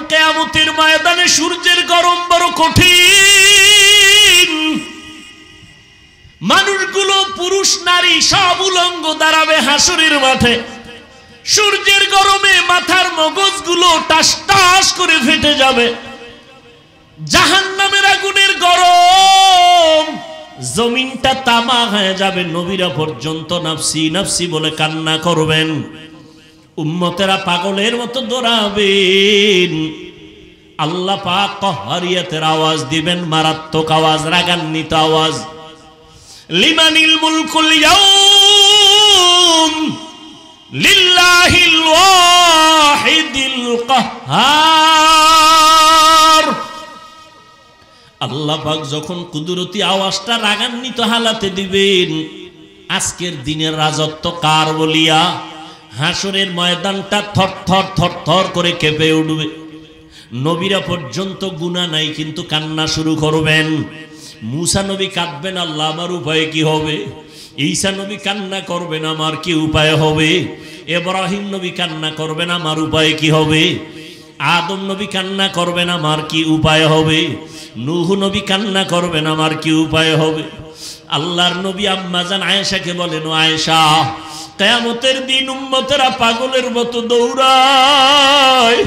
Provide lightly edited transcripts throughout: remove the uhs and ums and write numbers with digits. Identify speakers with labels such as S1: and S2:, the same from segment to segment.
S1: কিয়ামতের ময়দানে সূর্যের গরম বড় কঠিন। মানুষগুলো পুরুষ নারী সব উলঙ্গ দাঁড়াবে হাসরের মাঠে। সূর্যের গরমে মাথার মগজগুলো টাস টাস করে ফেটে যাবে। জাহান্নামের আগুনের গরম, জমিনটা তামা হয়ে যাবে। নবীরা পর্যন্ত নাফসি নাফসি বলে কান্না করবেন। উম্মতেরা পাগলের মতো দৌড়াবেন। আল্লাহ পাক কহরিয়াতের আওয়াজ দিবেন, মারাত্মক আওয়াজ, রাগান্বিত আওয়াজ। লিমানিল মুলকুল ইয়াউম লিল্লাহিল ওয়াহিদিল কাহ্হার। আল্লাহ পাক যখন কুদরতি আওয়াজটা রাগান্বিত হালাতে দিবেন, আজকের দিনের রাজত্ব কার বলিয়া হাসরের ময়দানটা থরথর থরথর করে কেঁপে উঠবে। নবীরা পর্যন্ত গুনাহ নাই কিন্তু কান্না শুরু করবেন। মুসা নবী কাঁদবেন, আল্লাহ আমার উপায় কি হবে? ঈসা নবী কান্না করবেন, আমার কি উপায় হবে? ইব্রাহিম নবী কান্না করবেন, আমার উপায় কি হবে? আদম নবী কান্না করবেন, আমার কি উপায় হবে? নূহ নবী কান্না করবেন, আমার কি উপায় হবে? আল্লাহর নবী আম্মা জান আয়েশাকে বলেন, ও আয়েশা, কিয়ামতের দিন উম্মতেরা পাগলের মতো দৌড়ায়,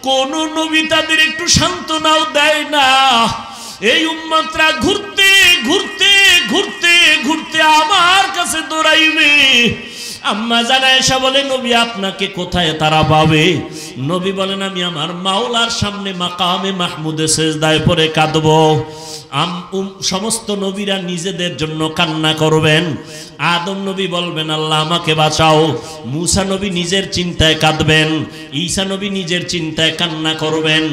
S1: কোন নবী তাদের একটু সান্ত্বনাও দেয় না। এই উম্মতরা ঘুরতে ঘুরতে ঘুরতে ঘুরতে আমার কাছে দৌড়াইবে। আম্মা জান আয়েশা বলে, নবী আপনাকে কোথায় তারা পাবে? নবী বলেন, আমি আমার মাওলার সামনে মাকামে মাহমুদে সেজদায় পড়ে কাঁদব। সমস্ত নবীরা নিজেদের জন্য কান্না করবেন। আদম নবী বলবেন, আল্লাহ আমাকে বাঁচাও। মুসা নবী নিজের চিন্তায় কাঁদবেন। ঈসা নবী নিজের চিন্তায় কান্না করবেন।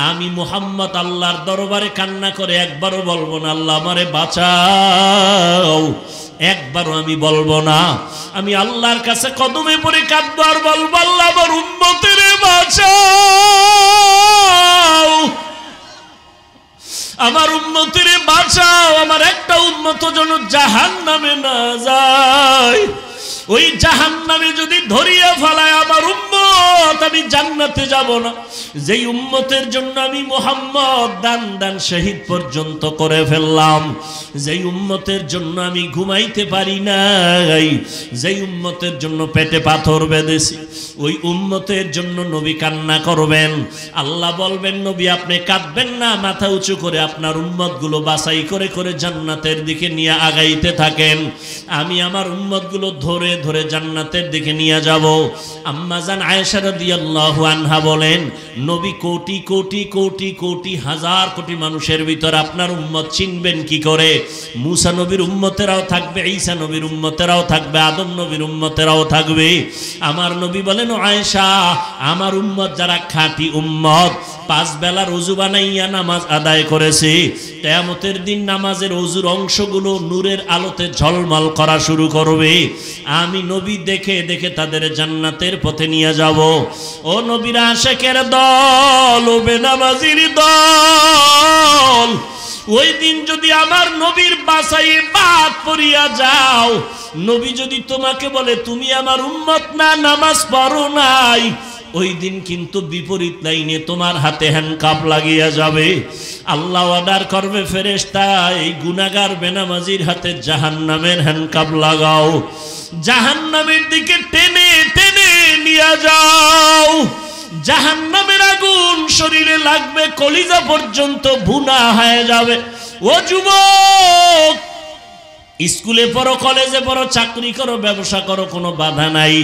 S1: আমি মুহাম্মদ আল্লাহর দরবারে কান্না করে একবারও বলবো না, আল্লাহ আমারে বাঁচাও। একবারও আমি বলবো না। আমি আল্লাহর কাছে কদমে পড়ে কাঁদবো আর বলবো, আল্লাহ আমার উম্মতের বাঁচাও, আমার উম্মতের বাঁচাও। আমার একটা উম্মত যেন জাহান্নামে না যায়। ওই জাহান্নামে যদি ধরিয়া ফেলায় আমার উম্মত, আমি জান্নাতে যাব না। যেই উম্মতের জন্য আমি মুহাম্মদ দান দান শহীদ পর্যন্ত করে ফেললাম, যেই উম্মতের জন্য আমি ঘুমাইতে পারি নাই, যেই উম্মতের জন্য পেটে পাথর বেঁধেছি, ওই উম্মতের জন্য নবী কান্না করবেন। আল্লাহ বলবেন, নবী আপনি কাঁদবেন না, মাথা উঁচু করে আপনার উম্মতগুলো বাছাই করে করে জান্নাতের দিকে নিয়ে আগাইতে থাকেন। আমি আমার উম্মতগুলো ধরে ধরে জান্নাতের দিকে নিয়ে যাব। আম্মা জান আয়েশা রাদিয়াল্লাহু আনহা বলেন, নবী কোটি কোটি কোটি কোটি হাজার কোটি মানুষের ভিতর আপনার উম্মত চিনবেন কি করে? মুসা নবীর উম্মতেরাও থাকবে, ঈসা নবীর উম্মতেরাও থাকবে, আদম নবীর উম্মতেরাও থাকবে। আমার নবী বলেন, ও আয়েশা, আমার উম্মত যারা খাঁটি উম্মত, 5 বেলার ওযু বানাইয়া নামাজ আদায় করেছে, কিয়ামতের দিন নামাজের ওযুর অংশগুলো নূরের আলোতে ঝলমল করা শুরু করবে। আমি নবী দেখে দেখে তাদের জান্নাতের পথে নিয়ে যাব। ও নবীর আশিকের দল, ও বেনামাজির দল, ওই দিন যদি আমার নবীর বাসায় বাদ পড়িয়া যাও, নবী যদি তোমাকে বলে তুমি আমার উম্মত না, নামাজ পড়ো নাই, ওই দিন কিন্তু বিপরীত লাইনে তোমার হাতে হ্যান্ডকাপ লাগিয়া যাবে। আল্লাহ অর্ডার করবে, ফেরেশতা এই গুনাহগার বেনামাজির হাতে জাহান্নামের হ্যান্ডকাপ লাগাও, জাহান্নামের দিকে টেনে টেনে নিয়ে যাও। জাহান্নামের আগুন শরীরে লাগবে, কলিজা পর্যন্ত ভুনা হয়ে যাবে। ও যুবক, স্কুলে পড়ো, কলেজে পড়ো, চাকরি করো, ব্যবসা করো, কোনো বাধা নাই।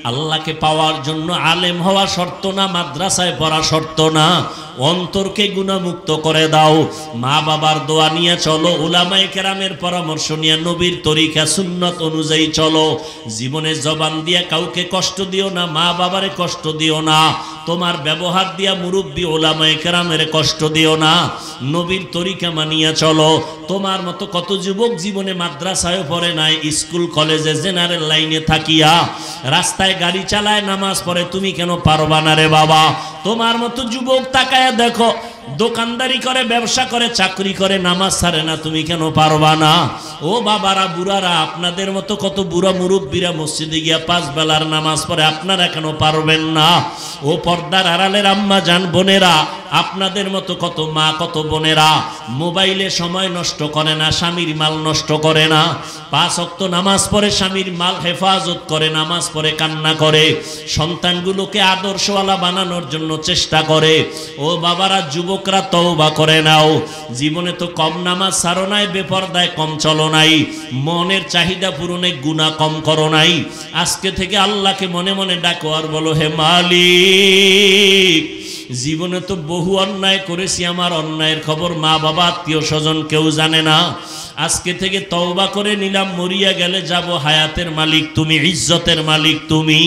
S1: আল্লাহকে পাওয়ার জন্য আলেম হওয়া শর্ত না, মাদ্রাসায় পড়া শর্ত না। অন্তরকে গুনাহমুক্ত করে দাও। মা বাবার দোয়া নিয়ে চলো, উলামায়ে কেরামের পরামর্শ নিয়ে নবীর তরিকা সুন্নত অনুযায়ী চলো। জীবনে জবান দিয়ে কাউকে কষ্ট দিও না, মা বাবারে কষ্ট দিও না, তোমার ব্যবহার দিয়া মুরব্বী উলামায়ে কেরামের কষ্ট দিও না। নবীর তরিকা মানিয়া চলো। তোমার মতো কত যুবক জীবনে মাদ্রাসায় পড়ে নাই, স্কুল কলেজে জেনারেল লাইনে থাকিয়া রাস্তায় গাড়ি চালায়, নামাজ পড়ে, তুমি কেন পারবা না রে বাবা? তোমার মতো যুবক তাকায় দেখো, দোকানদারি করে, ব্যবসা করে, চাকরি করে, নামাজ ছাড়ে না, তুমি কেন পারবা না? ও বাবারা, বুড়ারা, আপনাদের মতো কত বুড়া মুরব্বীরা মসজিদে গিয়া 5 বেলার নামাজ পড়ে, আপনারা কেন পারবেন না? ও পর্দার আড়ালের আম্মা জান, বোনেরা, আপনাদের মতো কত মা, কত বোনেরা মোবাইলে সময় নষ্ট করে না, স্বামীর মাল নষ্ট করে না, 5 ওয়াক্ত নামাজ পড়ে, স্বামীর মাল হেফাজত করে, নামাজ পড়ে, কান্না করে, সন্তানগুলোকে আদর্শওয়ালা বানানোর জন্য চেষ্টা করে। ও বাবারা, যুবকরা, তওবা করে নাও। জীবনে তো কম নামাজ ছাড়ো নাই, বেপরদায় কম চলো নাই, মনের চাহিদা পূরণে গুনাহ কম করো নাই। আজকে থেকে আল্লাহকে মনে মনে ডাকো আর বলো, হে মালিক, জীবনে তো বহু অন্যায় করেছি, আমার অন্যায়ের খবর মা বাবা আত্মীয় স্বজন কেউ জানে না। আজকে থেকে তওবা করে নিলাম, মরিয়া গেলে যাব, হায়াতের মালিক তুমি, ইজ্জতের মালিক তুমি।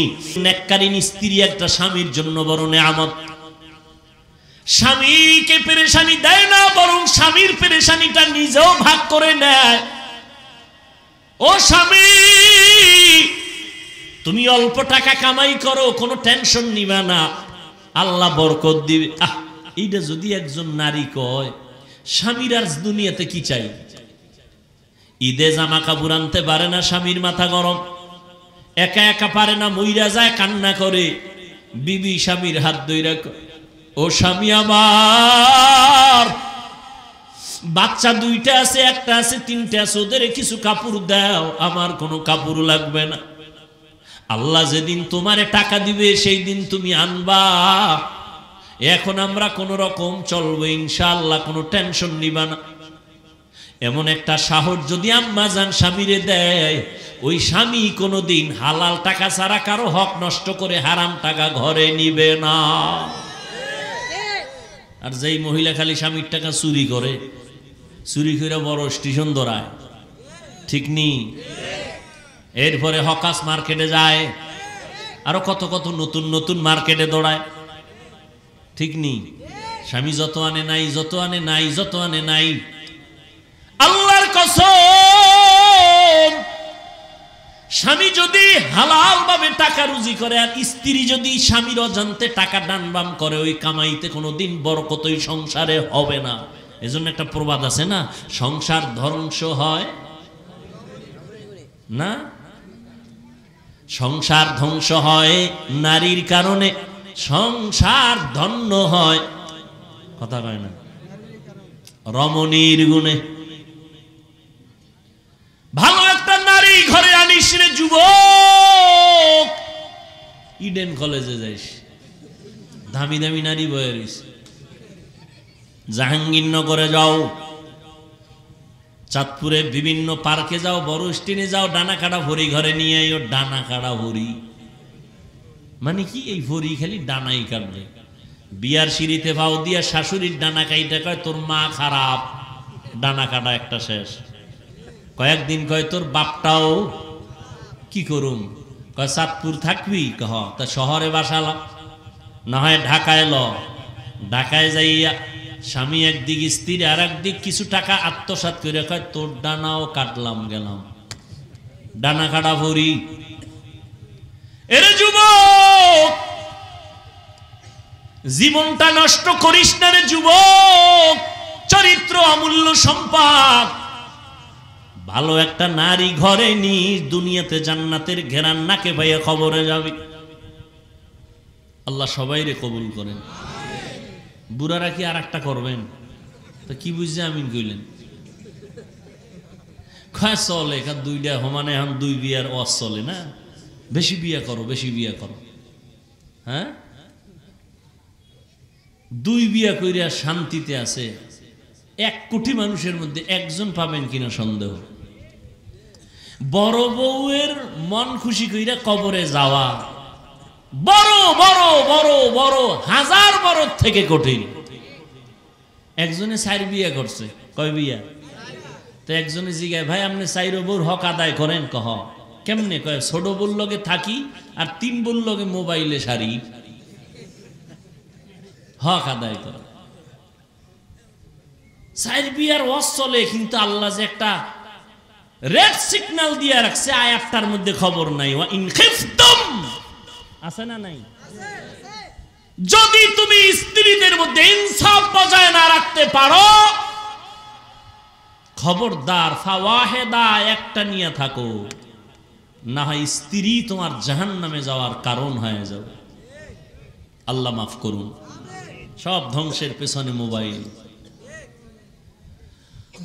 S1: নেককারীন স্ত্রী একটা স্বামীর জন্য বড় নেয়ামত। স্বামীকে পেরেশানি দেয় না, বরং স্বামীর পেরেশানিটা নিজেও ভাগ করে নেয়। ও স্বামী, তুমি অল্প টাকা কামাই করো, কোনো টেনশন নিবা না, আল্লাহ বরকত দিবে। এইটা যদি একজন নারী কয়, স্বামীর আর দুনিয়াতে কি চাই? ঈদে জামা কাপড় আনতে পারে না, স্বামীর মাথা গরম, একা একা পারে না, মইরা যায়, কান্না করে, বিবি স্বামীর হাত ধইরা, ও স্বামী আমার, বাচ্চা 2টা আছে, 1টা আছে, 3টা আছে, ওদের কিছু কাপড় দাও, আমার কোনো কাপড় লাগবে না। আল্লাহ যেদিন তোমারে টাকা দিবে সেই দিন তুমি আনবা। এখন আমরা কোন রকম চলবো ইনশাআল্লাহ, কোনো টেনশন নিবা না। এমন একটা সাহস যদি আম্মা জান স্বামীরে দেয়, ওই স্বামী কোনোদিন হালাল টাকা ছাড়া কারো হক নষ্ট করে হারাম টাকা ঘরে নিবে না। আর যেই মহিলা খালি স্বামীর টাকা চুরি করে, চুরি করে বড় স্টেশন ধরায়, ঠিক নি? এরপরে হকাস মার্কেটে যায়, আরো কত কত নতুন নতুন মার্কেটে দৌড়ায়, ঠিক নি? স্বামী যত আনে নাই, যত আনে নাই, যত আনে নাই। আল্লাহর কসম, স্বামী যদি হালাল ভাবে টাকা রুজি করে, আর স্ত্রী যদি স্বামীর অজান্তে টাকা ডানবাম করে, ওই কামাইতে কোনোদিন বরকত ওই সংসারে হবে না। এজন্য একটা প্রবাদ আছে না, সংসার ধ্বংস হয় না, সংসার ধ্বংস হয় নারীর কারণে, সংসার ধন্য হয়, কথা কয় না, রমণীর গুণে। ভালো একটা নারী ঘরে আনিস রে যুবক, ইডেন কলেজে যাইস, দামি দামি নারী বয়ে রইস, জাহাঙ্গীরনগরে যাও, চাঁদপুরে বিভিন্ন পার্কে যাও, বড় স্টিনে যাও, ডানা কাটা ভরি ঘরে নিয়ে আইও। ডানা কাটা ভরি মানে কি? এই ভরি খালি ডানাই কাটবে। বিয়ার সিঁড়িতে ভাও দিয়া শাশুড়ির ডানা কাইটা কয়, তোর মা খারাপ, ডানা কাটা একটা শেষ। কয়েকদিন কয়, তোর বাপটাও কি করুম? কয়, চাঁদপুর থাকবি? কহ তা শহরে বাসালা, না হয় ঢাকায় ল। ঢাকায় যাইয়া স্বামী একদিক, স্ত্রী আর একদিক, কিছু টাকা আত্মসাৎ করে কয়, তোর ডানাও কাটলাম গেলাম, ডানা কাটা ভরি। এরে যুবক, জীবনটা নষ্ট করিস না রে যুবক, চরিত্র অমূল্য সম্পদ। ভালো একটা নারী ঘরে নিস, দুনিয়াতে জান্নাতের ঘেরান নাকে পাইয়া খবরে যাবি। আল্লাহ সবাইরে কবুল করেন। বুড়ারা কি আর একটা করবেন? তো কি বুঝছে আমিন কইলেন? খায় চলে, 2টা সমানে, এখন 2 বিয়ার ওয়াজ চলে না, বেশি বিয়া করো, বেশি বিয়া করো। হ্যাঁ, 2 বিয়া কইরা শান্তিতে আছে 1 কোটি মানুষের মধ্যে একজন পাবেন কিনা সন্দেহ। বড় বউয়ের মন খুশি কইরা কবরে যাওয়া বড় বড় বড় বড়, 1000 বড় থেকে কঠিন। একজনে 4 বিয়া করছে। কয় বিয়া? তো একজনে জিগায়, ভাই আপনি 4 বউর হক আদায় করেন? কহ কেমনে? কয়, ছোট বউর লগে থাকি আর 3 বউর লগে মোবাইলে সারি, হক আদায় করে। 4 বিয়ার ওয়াজ চলে, কিন্তু আল্লাহ যে একটা রেড সিগন্যাল দিয়ে রাখছে, আয়াতটার মধ্যে খবর নাই। ওয়া ইন খিফতুম, আছে না নাই? যদি তুমি স্ত্রীদের মধ্যে ইনসাফ বজায় না রাখতে পারো, খবরদার ফাওয়াহেদা একটা নিয়ে থাকো, না হয় স্ত্রী তোমার জাহান্নামে যাওয়ার কারণ হয়ে যাবে। আল্লাহ মাফ করুন। সব ধ্বংসের পেছনে মোবাইল।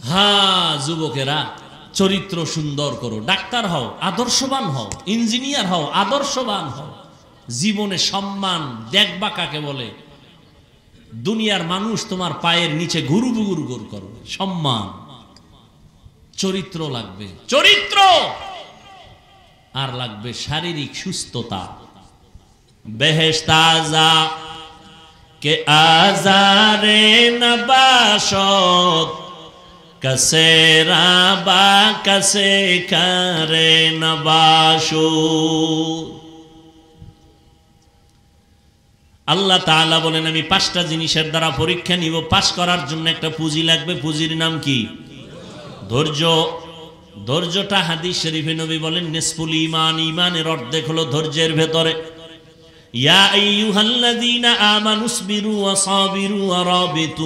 S1: হ্যাঁ যুবকেরা, চরিত্র সুন্দর করো, ডাক্তার হও, আদর্শবান হও, ইঞ্জিনিয়ার হও, আদর্শবান হও। জীবনে সম্মান দেখবা কাকে বলে? দুনিয়ার মানুষ তোমার পায়ের নিচে গুরু গুরু গুরু করবে। সম্মান, চরিত্র লাগবে, চরিত্র। আর লাগবে শারীরিক সুস্থতা। বেহেশত আযা কে আজারে নবাশত কসে রাবা কসে করে নবাশু। আল্লাহ তাআলা বলেন, আমি 5টা জিনিসের দ্বারা পরীক্ষা নিব। পাস করার জন্য একটা পুঁজি লাগবে। পুঁজির নাম কি? ধৈর্য। ধৈর্যটা হাদিস শরীফে নবী বলেন নিসফুল ঈমান, ঈমানের অর্ধেক হলো ধৈর্যের ভেতরে। ইয়া আইয়ুহাল্লাযীনা আমানুসবিরু ওয়া সাবিরু ওয়া রাবিতু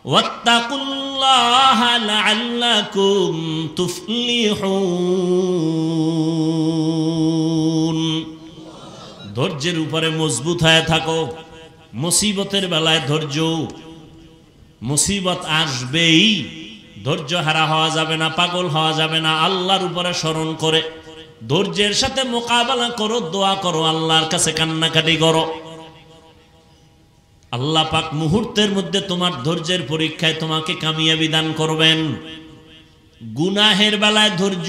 S1: ওয়াত্তাকুল্লাহা লাআল্লাকুম তুফলিহুন। ধৈর্যের উপরে মজবুত হয়ে থাকো। মুসিবতের বেলায় ধৈর্য, মুসিবত আসবেই, ধৈর্য হারা হওয়া যাবে না, পাগল হওয়া যাবে না। আল্লাহর উপরে স্মরণ করে ধৈর্যের সাথে মোকাবেলা করো, দোয়া করো, আল্লাহর কাছে কান্নাকাটি করো। আল্লাহ পাক মুহূর্তের মধ্যে তোমার ধৈর্যের পরীক্ষায় তোমাকে কামিয়াবি দান করবেন। গুনাহের বেলায় ধৈর্য,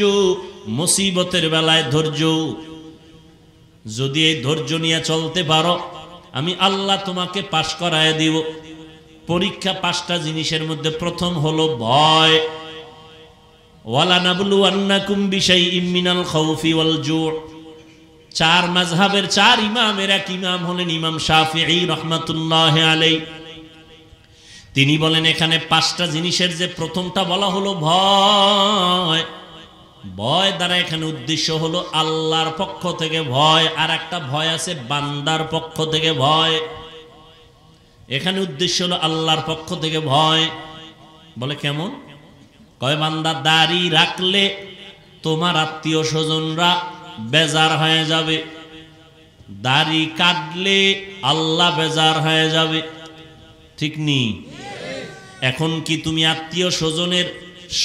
S1: মুসিবতের বেলায় ধৈর্য। যদি এই ধৈর্য নিয়ে চলতে পারো, আমি আল্লাহ তোমাকে পাশ করায় দিব। পরীক্ষা 5টা জিনিসের মধ্যে প্রথম হলো ভয়। ওয়ালা নাবলুওয়ান্নাকুম বিশাইইম মিনাল খাউফি ওয়াল জু'। 4 মাযহাবের 4 ইমামের এক ইমাম হলেন ইমাম শাফিঈ রাহমাতুল্লাহি আলাইহি। তিনি বলেন এখানে 5টা জিনিসের যে প্রথমটা বলা হলো ভয়। ভয় দ্বারা এখানে উদ্দেশ্য হলো আল্লাহর পক্ষ থেকে ভয়, আর একটা ভয় আছে বান্দার পক্ষ থেকে ভয়। এখানে উদ্দেশ্য হলো আল্লাহর পক্ষ থেকে ভয়। বলে কেমন? কয় বান্দা দাড়ি রাখলে তোমার আত্মীয় স্বজনরা বেজার হয়ে যাবে, দাড়ি কাটলে আল্লাহ বেজার হয়ে যাবে। ঠিক নি? এখন কি তুমি আত্মীয় স্বজনের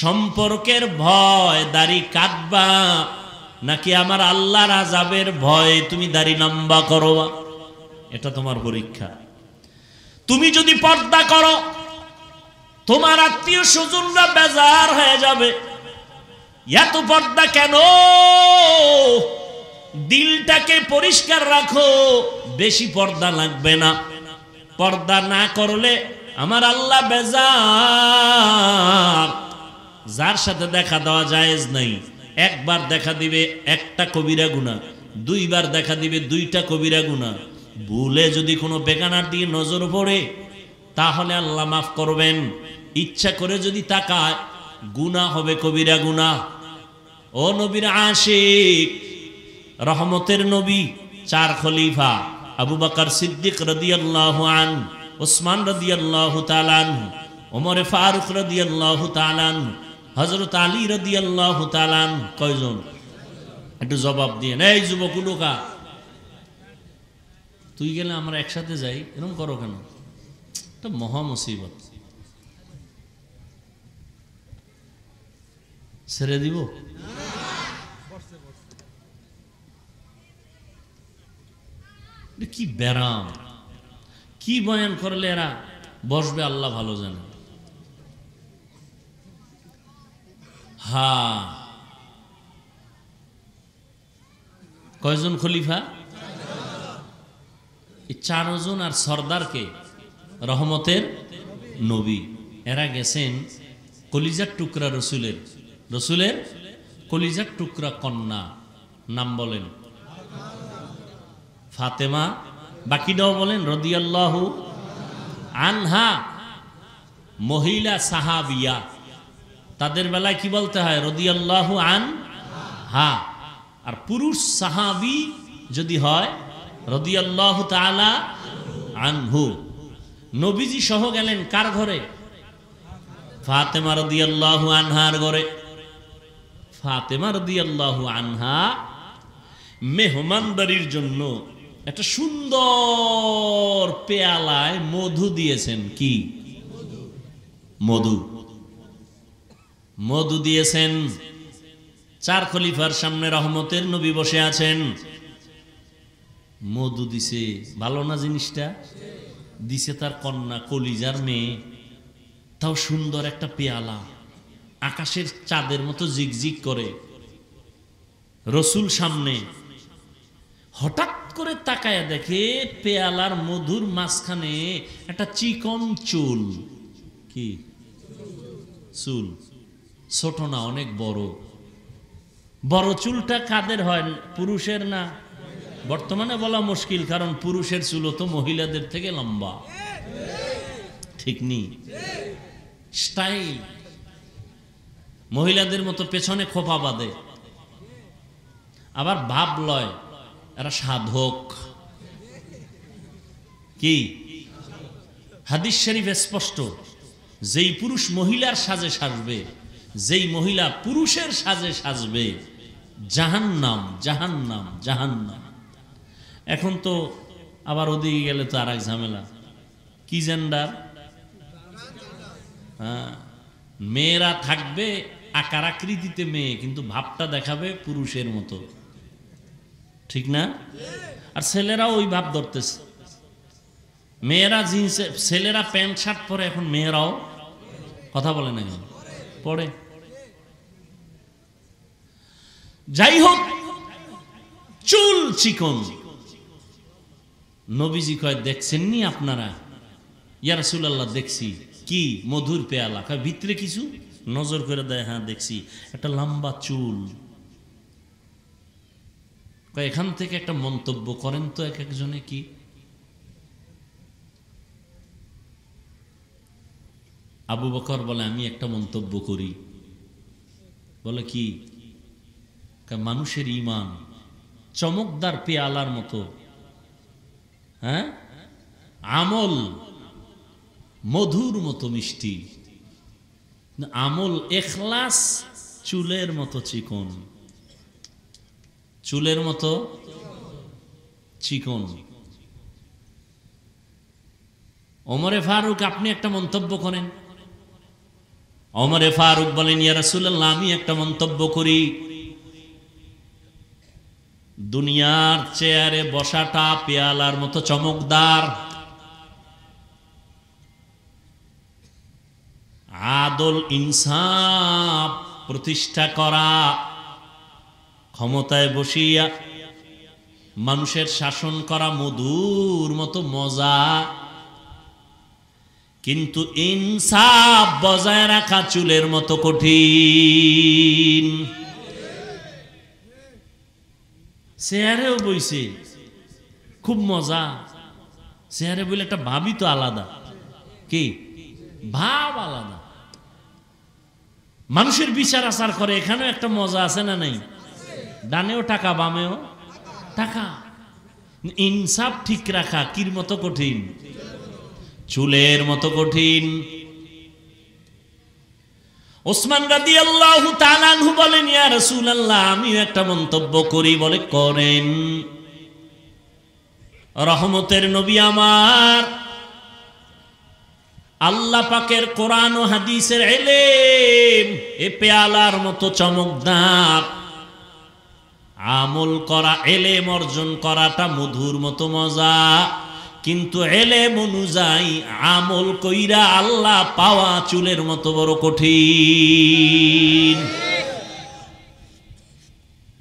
S1: সম্পর্কের ভয় দাড়ি কাটবা, নাকি আমার আল্লাহর আযাবের ভয় তুমি দাড়ি লম্বা করবা? এটা তোমার পরীক্ষা। তুমি যদি পর্দা করো, তোমার আত্মীয় স্বজনরা বেজার হয়ে যাবে। এত পর্দা কেন? দিলটাকে পরিষ্কার রাখো, বেশি পর্দা লাগবে না। পর্দা না করলে আমার আল্লাহ বেজার। যার সাথে দেখা দেওয়া জায়েজ নাই। একবার দেখা দিবে একটা কবিরা গুনাহ, 2বার দেখা দিবে 2টা কবিরা গুনাহ। ভুলে যদি কোনো বেগানার দিয়ে নজর পড়ে, তাহলে আল্লাহ মাফ করবেন। ইচ্ছা করে যদি তাকায়, গুনাহ হবে কবিরা গুনাহ। ও নবীর আশিক, রহমতের নবী, 4 খলিফা আবু বকর সিদ্দিক রাদিয়াল্লাহু আনহু, উসমান রাদিয়াল্লাহু তাআলা আনহু, ওমর ফারুক রাদিয়াল্লাহু তাআলা আনহু, হযরত আলী রাদিয়াল্লাহু তাআলা আনহু। কয়জন? একটু জবাব দিয়ে। এই যুবক লোকা, তুই গেলে আমরা একসাথে যাই, এরকম করো কেন? এটা মহা মুসিবত। ছেড়ে দিব? কি ব্যারাম, কি বয়ান করলে এরা বসবে আল্লাহ ভালো জানে। হ্যাঁ, কয়জন খলিফা? 4 জন। আর সর্দারকে রহমতের নবী। এরা গেছেন কলিজার টুকরা রসুলের, রসুলের কলিজার টুকরা কন্যা। নাম বলেন ফাতেমা। বাকিটাও বলেন রাদিয়াল্লাহু আনহা। মহিলা সাহাবিয়া, তাদের বেলায় কি বলতে হয়? রাদিয়াল্লাহু আনহা। আর পুরুষ সাহাবী যদি হয় রাদিয়াল্লাহু তাআলা আনহু। নবীজি সহ গেলেন কার ঘরে? ফাতেমা রাদিয়াল্লাহু আনহার ঘরে। ফাতেমা রাদিয়াল্লাহু আনহা মেহমানদারির জন্য একটা সুন্দর পেয়ালায় মধু দিয়েছেন। কি মধু? মধু দিয়েছেন। চার খলিফার সামনে রহমতের নবী বসে আছেন, মধু দিছে। ভালো না জিনিসটা? দিছে তার কন্যা, কলিজার মেয়ে, তাও সুন্দর একটা পেয়ালা, আকাশের চাঁদের মতো জিগজিগ করে। রসুল সামনে, হঠাৎ করে তাকায়া দেখে পেয়ালার মধুর মাঝখানে একটা চিকন চুল। কি চুল? ছোট না, অনেক বড়। বড় চুলটা কাদের হয়? পুরুষের না? বর্তমানে বলা মুশকিল, কারণ পুরুষের চুলও তো মহিলাদের থেকে লম্বা, ঠিক নি? স্টাইল মহিলাদের মতো পেছনে খোপা বাঁধে, আবার ভাব লয় এরা সাধক। কি হাদিস শরীফ স্পষ্ট, যেই পুরুষ মহিলার সাজে সাজবে, যেই মহিলা পুরুষের সাজে সাজবে, জাহান্নাম, জাহান্নাম, জাহান্নাম। এখন তো আবার ওদিকে গেলে তো আর এক ঝামেলা। কি জেন্ডার? হ্যাঁ, মেয়েরা থাকবে আকার আকৃতিতে মেয়ে, কিন্তু ভাবটা দেখাবে পুরুষের মতো, ঠিক না? আর ছেলেরাও ওই ভাব ধরতেছে। মেয়েরা জিন্স, ছেলেরা প্যান্ট শার্ট পরে, এখন মেয়েরাও, কথা বলে না কেন, পরে। যাই হোক, চুল চিকন। নবীজি কয়, দেখছেননি আপনারা? ইয়া রাসূলুল্লাহ, দেখছি। কি? মধুর পেয়ালা। কয়, ভিতরে কিছু? নজর করে দেয়, হ্যাঁ দেখছি, একটা লম্বা চুল। কয়, এখান থেকে একটা মন্তব্য করেন তো এক একজনে। কি? আবু বকর বলে, আমি একটা মন্তব্য করি। বলে, কি? মানুষের ঈমান চমকদার পেয়ালার মতো, হ্যাঁ, আমল মধুর মতো মিষ্টি, আমল ইখলাস চুলের মতো চিকন, চুলের মতো চিকন। ওমরে ফারুক, আপনি একটা মন্তব্য করেন। ওমরে ফারুক বলেন, ইয়া রাসূলুল্লাহ, আমি একটা মন্তব্য করি। দুনিয়ার চেয়ারে বসাটা পেয়ালার মতো চমকদার, আদল ইনসাফ প্রতিষ্ঠা করা, ক্ষমতায় বসিয়া মানুষের শাসন করা মধুর মতো মজা, কিন্তু ইনসাফ বজায় রাখা চুলের মতো কঠিন। চেয়ারেও বইছে, খুব মজা। চেয়ারে বলে একটা ভাবই তো আলাদা। কি ভাব? আলাদা। মানুষের বিচার আচার করে, এখানেও একটা মজা আছে না নাই? ডানেও টাকা, বামেও টাকা। ইনসাফ ঠিক রাখা কির মতো কঠিন? চুলের মতো কঠিন। ওসমান রাদিয়াল্লাহু তাআলা আনহু বলেন, ইয়া রাসূলুল্লাহ, আমি একটা মন্তব্য করি। বলে, করেন। রহমতের নবী আমার, আল্লাহ পাকের কোরআন ও হাদিসের ইলম এ পেয়ালার মতো চমকদার। আমল করা, ইলম অর্জন করাটা মধুর মতো মজা, কিন্তু ইলম অনুযায়ী আমল কইরা আল্লাহ পাওয়া চুলের মতো বড় কঠিন।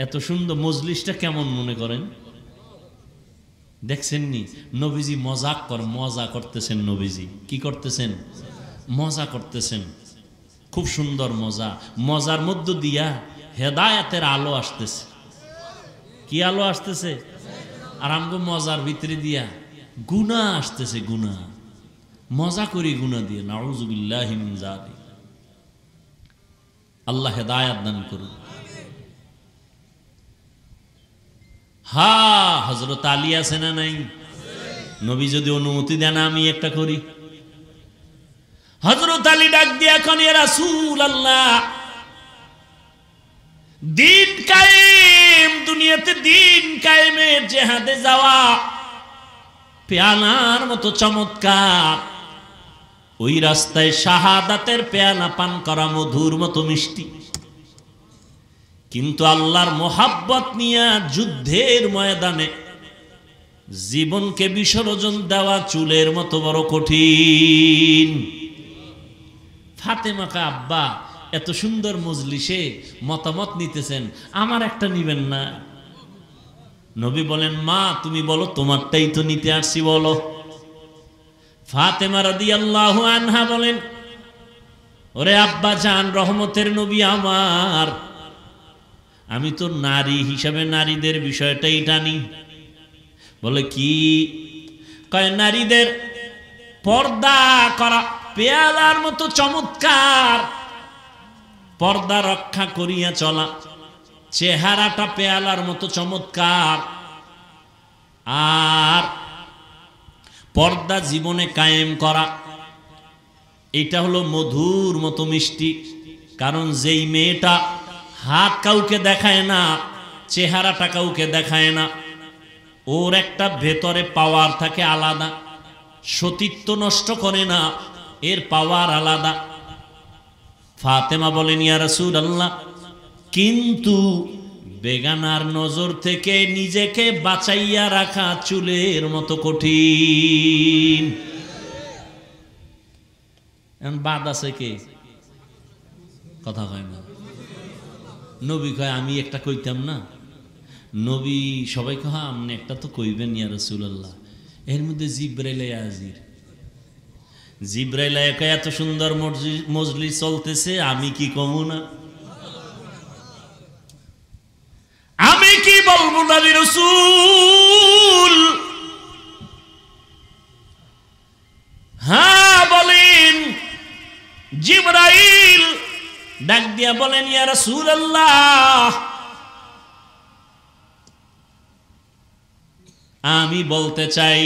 S1: এত সুন্দর মজলিসটা কেমন মনে করেন? দেখছেননি? নবীজি মজাক মজা করতেছেন। নবীজি কি করতেছেন? মজা করতেছেন। খুব সুন্দর মজা। মজার মধ্য দিয়া হেদায়েতের আলো আসতেছে। কি আলো আসতেছে? আর আমগো মজার ভিতরে দিয়া গুনাহ আসতেছে। গুনাহ, মজা করি গুনাহ দিয়ে। নাউযুবিল্লাহি মিন যালিক। আল্লাহ হেদায়েত দান করুন। হ্যাঁ, হযরত আলী আছে না নাই? নবী যদি অনুমতি দেন আমি একটা করি। হযরত আলী ডাক দিয়ে এখন ইয়া রাসূলুল্লাহ, দিন কায়েম, দুনিয়াতে দিন কায়েমের জিহাদে যাওয়া পেয়ালার মতো চমৎকার, ওই রাস্তায় শাহাদাতের পেয়ালা পান করা মধুর মতো মিষ্টি, কিন্তু আল্লাহর মোহাব্বত নিয়ে যুদ্ধের ময়দানে জীবনকে বিসর্জন দেওয়া চুলের মতো বড় কঠিন। ফাতেমা কা আব্বা এত সুন্দর মজলিসে মতামত নিতেছেন, আমার একটা নিবেন না? নবী বলেন, মা তুমি বলো, তোমারটাই তো নিতে আসছি, বলো। ফাতেমা রাদিয়াল্লাহু আনহা বলেন, ওরে আব্বা জান, রহমতের নবী আমার, আমি তো নারী হিসাবে নারীদের বিষয়টাই টানি। বলে কি? কয় নারীদের পর্দা করা পেয়ালার মতো চমৎকার, পর্দা রক্ষা করিয়া চলা, চেহারাটা পেয়ালার মতো চমৎকার, আর পর্দা জীবনে কায়েম করা, এটা হলো মধুর মতো মিষ্টি। কারণ যেই মেয়েটা হাত কাউকে দেখায় না, চেহারাটা কাউকে দেখায় না, ওর একটা ভেতরে পাওয়ার থাকে আলাদা, সতীত্ব নষ্ট করে না, এর পাওয়ার আলাদা। ফাতেমা বলেন, ইয়া রাসূলুল্লাহ, কিন্তু বেগানার নজর থেকে নিজেকে বাঁচাইয়া রাখা চুলের মতো কঠিন। এখন বাদ আছে কে? কথা কয় না। নবী কয়, আমি একটা কইতাম না? নবী সবাই কয়, আপনি একটা তো কইবেন ইয়া রাসূলুল্লাহ। এর মধ্যে জিব্রাইল হাজির। জিব্রাইল কয়, এত সুন্দর মজলিস চলতেছে, আমি কি কমু না? আমি কি বলবো নবী রাসূল? হ্যাঁ বলেন। জিব্রাইল ডাক দিয়া বলেন, ইয়া রাসূলুল্লাহ, আমি বলতে চাই,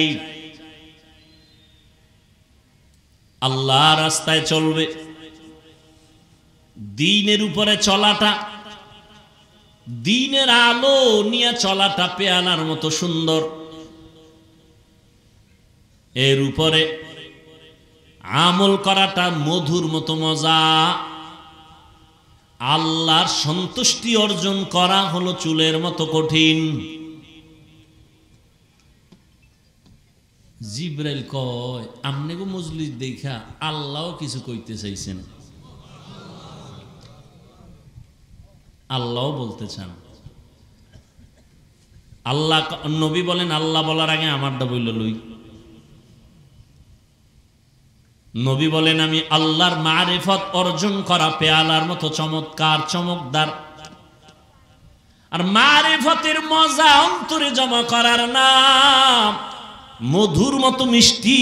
S1: আল্লাহ রাস্তায় চলবে, দ্বীনের উপরে চলাটা, দ্বীনের আলো নিয়ে চলাটা পেয়ালার মতো সুন্দর, এর উপরে আমল করাটা মধুর মতো মজা, আল্লাহর সন্তুষ্টি অর্জন করা হলো চুলের মতো কঠিন। জিব্রাইল কয়, আমনে গো মজলিস দেখা আল্লাহও কিছু কইতে চাইছেন, আল্লাহও বলতে চান। আল্লাহ, নবী বলেন, আল্লাহ বলার আগে আমারটা বইল লই। নবী বলেন, আমি আল্লাহর মারিফত অর্জন করা পেয়ালার মতো চমৎকার, চমকদার, আর মারিফতের মজা অন্তরে জমা করার নাম মধুর মতো মিষ্টি।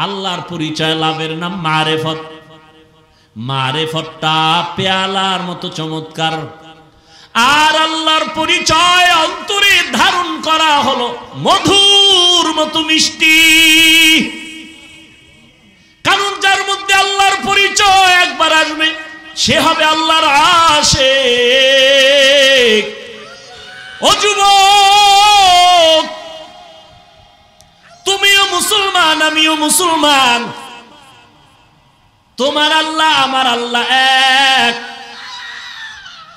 S1: আল্লাহর পরিচয় লাভের নাম মারিফত। মারিফতটা পেয়ালার মতো চমৎকার, আর আল্লাহর পরিচয় অন্তরে ধারণ করা হলো মধুর মতো মিষ্টি। কারণ যার মধ্যে আল্লাহর পরিচয় একবার আসবে, সে হবে আল্লাহর আশিক। ও যুবক, তুমিও মুসলমান, আমিও মুসলমান, তোমার আল্লাহ আমার আল্লাহ এক,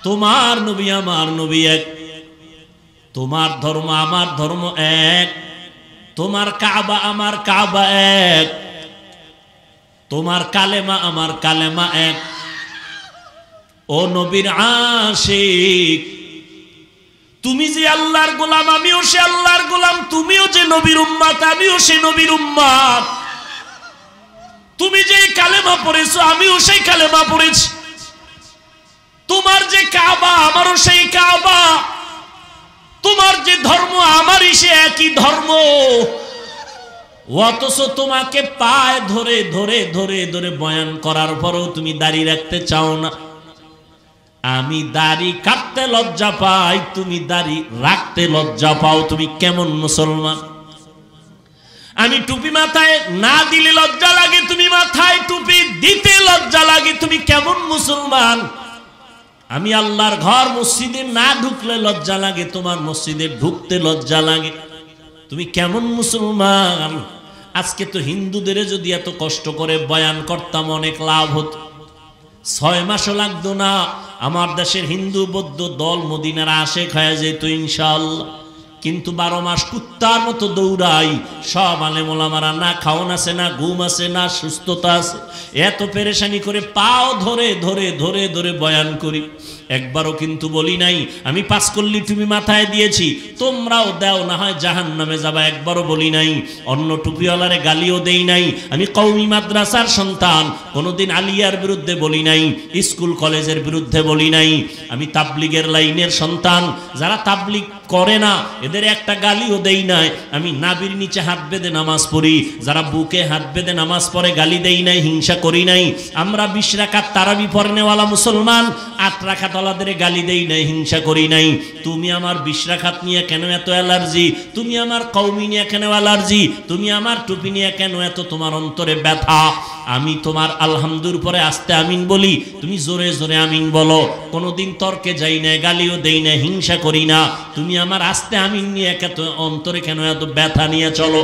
S1: তোমার নবী আমার নবী এক, তোমার ধর্ম আমার ধর্ম এক, তোমার কাবা আমার কাবা এক, তোমার কালেমা আমার কালেমা এক। ও নবীর আশিক, তুমি যে আল্লাহর গোলাম, আমিও সে আল্লাহর গোলাম, তুমিও যে নবীর উম্মত, আমিও সে নবীর উম্মত। তুমি যে কালেমা পড়েছো, আমিও সেই কালেমা পড়েছি। তোমার যে কাবা, আমারও সেই কাবা। তোমার যে ধর্ম, আমারই সে একই ধর্ম। অথচ তোমাকে পায়ে ধরে ধরে ধরে ধরে বয়ান করার পরেও তুমি দাঁড়িয়ে রাখতে চাও না। আমি দাড়ি কাটতে লজ্জা পাই, তুমি দাড়ি রাখতে লজ্জা পাও। তুমি কেমন মুসলমান? আমি টুপি মাথায় না দিলে লজ্জা লাগে, তুমি মাথায় টুপি দিতে লজ্জা লাগে, তুমি কেমন মুসলমান? আমি আল্লাহর ঘর মসজিদে না ঢুকলে লজ্জা লাগে, তোমার মসজিদে ঢুকতে লজ্জা লাগে, তুমি কেমন মুসলমান? আজকে তো হিন্দুদের যদি এত কষ্ট করে বয়ান করতাম অনেক লাভ হতো, 6 মাসও লাগতো না, আমার দেশের হিন্দু বৌদ্ধ দল মদিনার আশেক হয়ে যেত ইনশাআল্লাহ। কিন্তু 12 মাস কুত্তার মতো দৌড়াই, সব আলেম ওলামারা না খাওন আছে, না ঘুম আছে, না সুস্থতা আছে, এত পেরেশানি করে পাও ধরে ধরে ধরে ধরে বয়ান করি। একবারও কিন্তু বলি নাই আমি 5 কল্লি টুপি মাথায় দিয়েছি তোমরাও দাও না হয় জাহান্নামে যাবা, একবারও বলি নাই। অন্য টুপিওয়ালারে গালিও দেই নাই। আমি কওমি মাদ্রাসার সন্তান, কোনোদিন আলিয়ার বিরুদ্ধে বলি নাই, স্কুল কলেজের বিরুদ্ধে বলি নাই। আমি তাবলিগের লাইনের সন্তান, যারা তাবলিগ করে না এদের একটা গালিও দেই নাই। আমি নাবির নিচে হাত বেঁধে নামাজ পড়ি, যারা বুকে হাত বেঁধে নামাজ পড়ে গালি দেই নাই, হিংসা করি নাই। আমরা 20 রাকাত তারাবি পড়নেওয়ালা মুসলমান, 8 রাকাত ওয়ালাদের গালি দেই নাই, হিংসা করি নাই। তুমি আমার 20 রাকাত নিয়ে কেন এত অ্যালার্জি? তুমি আমার কওমি নিয়ে কেন অ্যালার্জি? তুমি আমার টুপি নিয়ে কেন এত তোমার অন্তরে ব্যথা? আমি তোমার আলহামদুর পরে আস্তে আমিন বলি, তুমি জোরে জোরে আমিন বলো। কোনোদিন তর্কে যাই না, গালিও দেই না, হিংসা করি না। তুমি আমার আস্তে আমিন নিয়ে এত অন্তরে কেন এত ব্যথা নিয়ে চলো?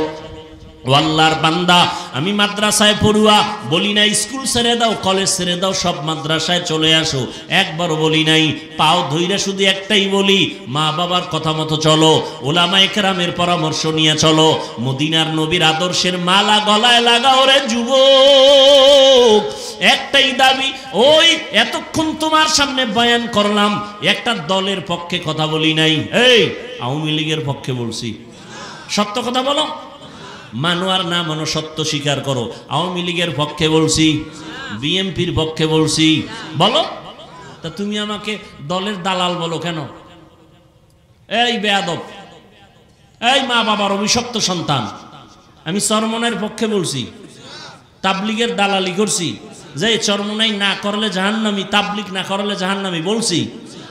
S1: আল্লাহর বান্দা, আমি মাদ্রাসায় পড়ুয়া, বলি নাই স্কুল ছেড়ে দাও, কলেজ ছেড়ে দাও, সব মাদ্রাসায় চলে আসো, একবারও বলি নাই। পাও ধইরা শুধু একটাই বলি, মা বাবার কথা মতো চলো, ওলামায়ে কেরামের পরামর্শ নিয়ে চলো, মদিনার নবীর আদর্শের মালা গলায় লাগাও রে যুবক। একটাই দাবি, ওই এতক্ষণ তোমার সামনে বয়ান করলাম, একটা দলের পক্ষে কথা বলি নাই। এই আওয়ামী লীগের পক্ষে বলছি, সত্য কথা বলো, মানো আর না মানো সত্য স্বীকার করো। আওয়ামী লীগের পক্ষে বলছি, বিএনপির পক্ষে বলছি, বলো। তা তুমি আমাকে দলের দালাল বলো কেন? এই বেয়াদব, এই মা বাবার অভিশপ্ত সন্তান। আমি চরমনাইয়ের পক্ষে বলছি, তাবলিগের দালালি করছি, যে চরমনাই না করলে জাহান্নামী, তাবলিগ না করলে জাহান্নামী বলছি।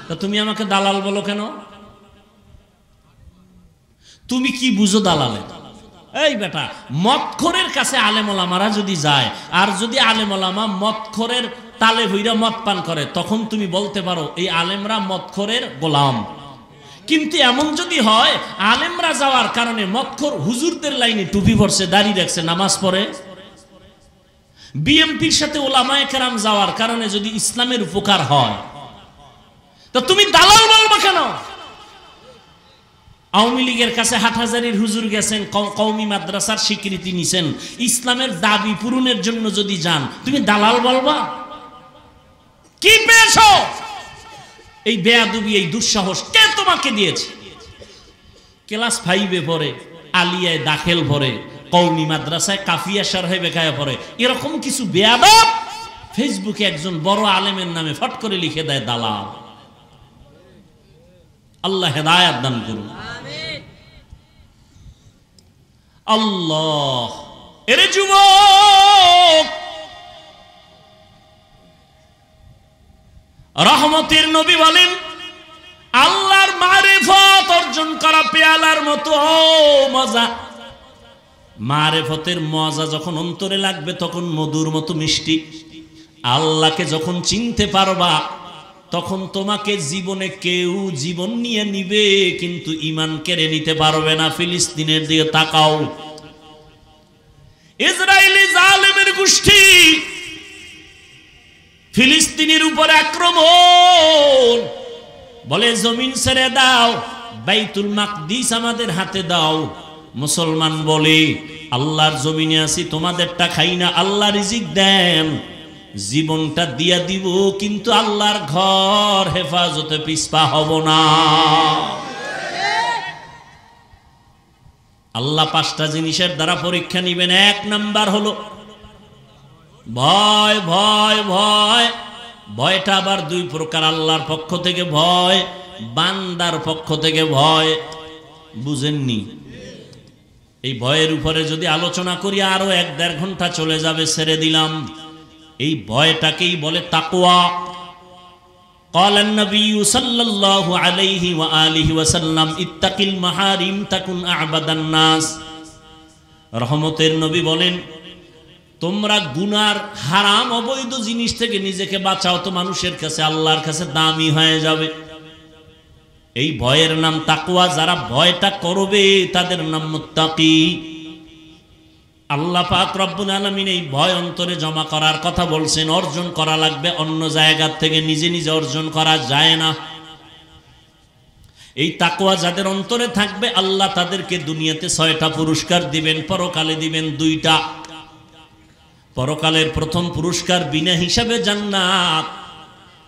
S1: তা তুমি আমাকে দালাল বলো কেন? তুমি কি বুঝো দালালে? এই বেটা, মদখোরের কাছে আলেম ওলামারা যদি যায়, আর যদি আলেম ওলামা মদখোরের তালে ভইরা মদ পান করে, তখন তুমি বলতে পারো এই আলেমরা মদখোরের গোলাম। কিন্তু এমন যদি হয় আলেমরা যাওয়ার কারণে মদখোর হুজুরদের লাইনে টুপি পরছে, দাড়ি রাখছে, নামাজ পড়ে, বিএমপির সাথে ওলামায়ে কেরাম যাওয়ার কারণে যদি ইসলামের উপকার হয়, তা তুমি দালাল বলবো কেন? আওয়ামী লীগের কাছে হাটহাজারির হুজুর গেছেন, কওমি মাদ্রাসার স্বীকৃতি নিছেন, ইসলামের দাবি পূরণের জন্য যদি যান, তুমি দালাল বলবা? কি পেয়েছো? এই বেয়াদবি, এই দুঃসাহস কে তোমাকে দিয়েছে? ক্লাস 5-এ পড়ে, আলিয়ায় দাখিল পড়ে, কওমি মাদ্রাসায় কাফিয়া শরহে বেকায়া পড়ে, এরকম কিছু বেয়াদব ফেসবুকে একজন বড় আলেমের নামে ফট করে লিখে দেয় দালাল। আল্লাহ হেদায়েত দান করুন। আল্লাহ, এরে যুবক, রহমতের নবী বলেন আল্লাহর মারিফত অর্জন করা পেয়ালার মতো মজা। মারিফতের মজা যখন অন্তরে লাগবে তখন মধুর মতো মিষ্টি। আল্লাহকে যখন চিনতে পারবা তখন তোমাকে জীবনে কেউ জীবন নিয়ে নিবে, কিন্তু ঈমান কেড়ে নিতে পারবে না। ফিলিস্তিনের দিকে তাকাও, ইসরায়েলি জালেমের গোষ্ঠী ফিলিস্তিনের উপরে আক্রমণ, বলে জমিন ছেড়ে দাও, বাইতুল মাকদিস আমাদের হাতে দাও। মুসলমান বলে আল্লাহর জমিনে আছি, তোমাদেরটা খাই না, আল্লাহ রিজিক দেন, জীবনটা দিয়া দিব, কিন্তু আল্লাহর ঘর হেফাজতে পিছপা হব না। আল্লাহ 5টা জিনিসের দ্বারা পরীক্ষা নিবেন। 1 নাম্বার হলো ভয়। ভয় ভয় ভয়টা আবার 2 প্রকার, আল্লাহর পক্ষ থেকে ভয়, বান্দার পক্ষ থেকে ভয়। বুঝেননি? এই ভয়ের উপরে যদি আলোচনা করি আরো 1-1.5 ঘন্টা চলে যাবে, ছেড়ে দিলাম। এই ভয়টাকেই বলে তাকওয়া। قال النبي صلى الله عليه وآله وسلم اتق المحارم تكن أعبد الناس রহমতের নবী বলেন, তোমরা গুনার হারাম অবৈধ জিনিস থেকে নিজেকে বাঁচাও, তো মানুষের কাছে আল্লাহর কাছে দামি হয়ে যাবে। এই ভয়ের নাম তাকওয়া। যারা ভয়টা করবে তাদের নাম মুত্তাকি। আল্লাহ পাক রব্বুল আলামিন এই ভয় অন্তরে জমা করার কথা বলছেন। অর্জন করা লাগবে, অন্য জায়গা থেকে নিজে নিজে অর্জন করা যায় না। এই তাকওয়া যাদের অন্তরে থাকবে আল্লাহ তাদেরকে দুনিয়াতে 6টা পুরস্কার দিবেন, পরকালে দিবেন 2টা। পরকালের প্রথম পুরস্কার বিনা হিসাবে জান্নাত,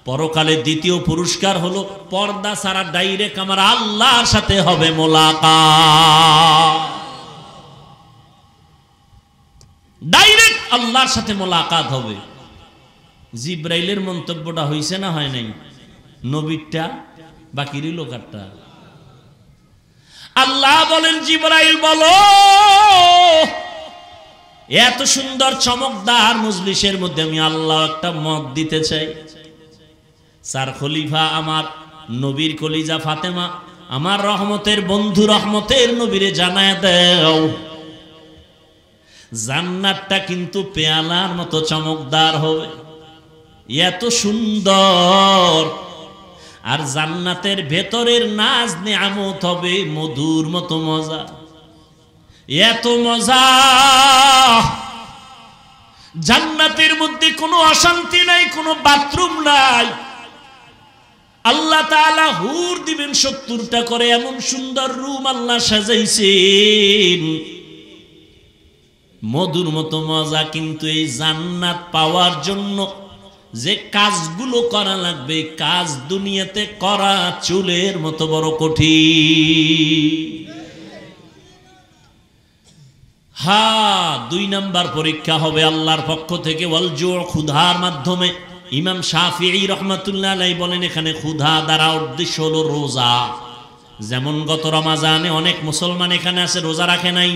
S1: পরকালে দ্বিতীয় পুরস্কার হলো পর্দা ছাড়া ডাইরেক্ট আমার আল্লাহর সাথে হবে মোলাকাত। ডাইরেক্ট আল্লাহর সাথে মোলাকাত হবে। জিব্রাইলের মন্তব্যটা হইছে না হয় নাই? নবীরটা বাকি রইল কারটা? আল্লাহ বলেন, জিব্রাইল বলো, এত সুন্দর চমকদার মজলিসের মধ্যে আমি আল্লাহ একটা মত দিতে চাই। স্যার খলিফা আমার নবীর কলিজা ফাতেমা, আমার রহমতের বন্ধু রহমতের নবীরে জানায় দাও, জান্নাতটা কিন্তু পেয়ালার মতো চমকদার হবে, এত সুন্দর। আর জান্নাতের ভেতরের নাজ নিয়ামত হবে মধুর মতো মজা, এত মজা। জান্নাতের মধ্যে কোনো অশান্তি নাই, কোনো বাথরুম নাই। আল্লাহ তাআলা হুর দিবেন 70টা করে, এমন সুন্দর রুম আল্লাহ সাজাইছেন, মধুর মতো মজা। কিন্তু এই জান্নাত পাওয়ার জন্য যে কাজগুলো করা লাগবে, কাজ দুনিয়াতে করা চুলের মতো বড় কঠিন। হ্যাঁ, 2 নাম্বার পরীক্ষা হবে আল্লাহর পক্ষ থেকে, ওয়াল জু, ক্ষুধার মাধ্যমে। ইমাম শাফিঈ রাহমাতুল্লাহ আলাইহি বলেন, এখানে ক্ষুধা দ্বারা উদ্দেশ্য হলো রোজা। যেমন গত রমাজানে অনেক মুসলমান এখানে আছে রোজা রাখে নাই,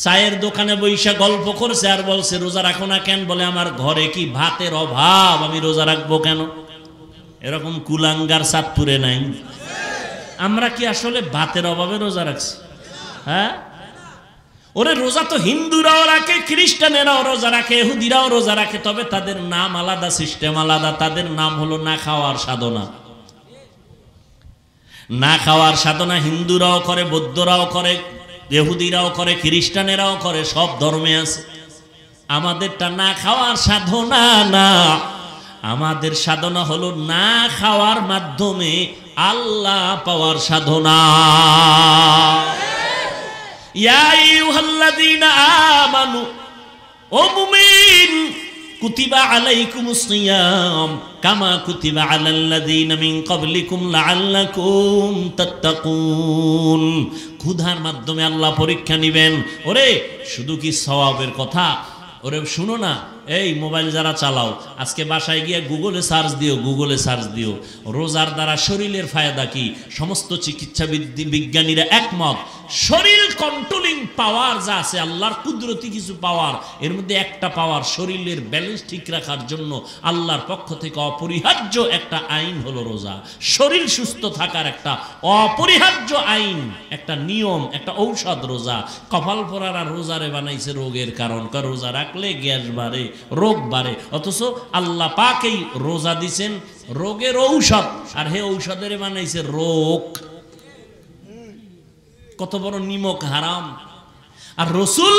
S1: চায়ের দোকানে বৈশা গল্প করছে আর বলছে রোজা রাখো না কেন? বলে আমার ঘরে কি ভাতের অভাব, আমি রোজা রাখবো কেন? এরকম কুলাঙ্গার চাঁদপুরে নাই? আমরা কি আসলে ভাতের অভাবে রোজা রাখছি? হ্যাঁ, ওরে রোজা তো হিন্দুরাও রাখে, খ্রিস্টানেরাও রোজা রাখে, ইহুদিরাও রোজা রাখে, তবে তাদের নাম আলাদা, সিস্টেম আলাদা। তাদের নাম হলো না খাওয়ার সাধনা। না খাওয়ার সাধনা হিন্দুরাও করে, বৌদ্ধরাও করে, ইহুদিরাও করে, খ্রিস্টানেরাও করে, সব ধর্মে আছে। আমাদেরটা না খাওয়ার সাধনা না, আমাদের সাধনা হলো না খাওয়ার মাধ্যমে আল্লাহ পাওয়ার সাধনা। ইয়া আইয়ুহাল্লাযীনা আমানু, ও মুমিন, কুতিবা আলাইকুমুস সিয়াম কামা কুতিবা আলাল্লাযীনা মিন ক্বাবলিকুম লাআল্লাকুম তাত্তাকুন। ক্ষুধার মাধ্যমে আল্লাহ পরীক্ষা নেবেন। ওরে শুধু কি সওয়াবের কথা? ওরে শুনো না, এই মোবাইল যারা চালাও, আজকে বাসায় গিয়ে গুগলে সার্চ দিও, গুগলে সার্চ দিও রোজার দ্বারা শরীরের ফায়দা কি। সমস্ত চিকিৎসা বিজ্ঞানীরা একমত, শরীর কন্ট্রোলিং পাওয়ার যা আছে, আল্লাহর কুদরতি কিছু পাওয়ার, এর মধ্যে একটা পাওয়ার শরীরের ব্যালেন্স ঠিক রাখার জন্য আল্লাহর পক্ষ থেকে অপরিহার্য একটা আইন হলো রোজা। শরীর সুস্থ থাকার একটা অপরিহার্য আইন, একটা নিয়ম, একটা ঔষধ রোজা। কপাল পরারা রোজারে বানাইছে রোগের কারণ, রোজা রাখলে গ্যাস বাড়ে, রোগ বাড়ে, অথচ আল্লাহ পাকেই রোজা দিছেন রোগের ঔষধ, আর হে ঔষধের বানাইছে রোগ। কত বড় নিমক হারাম। আর রসুল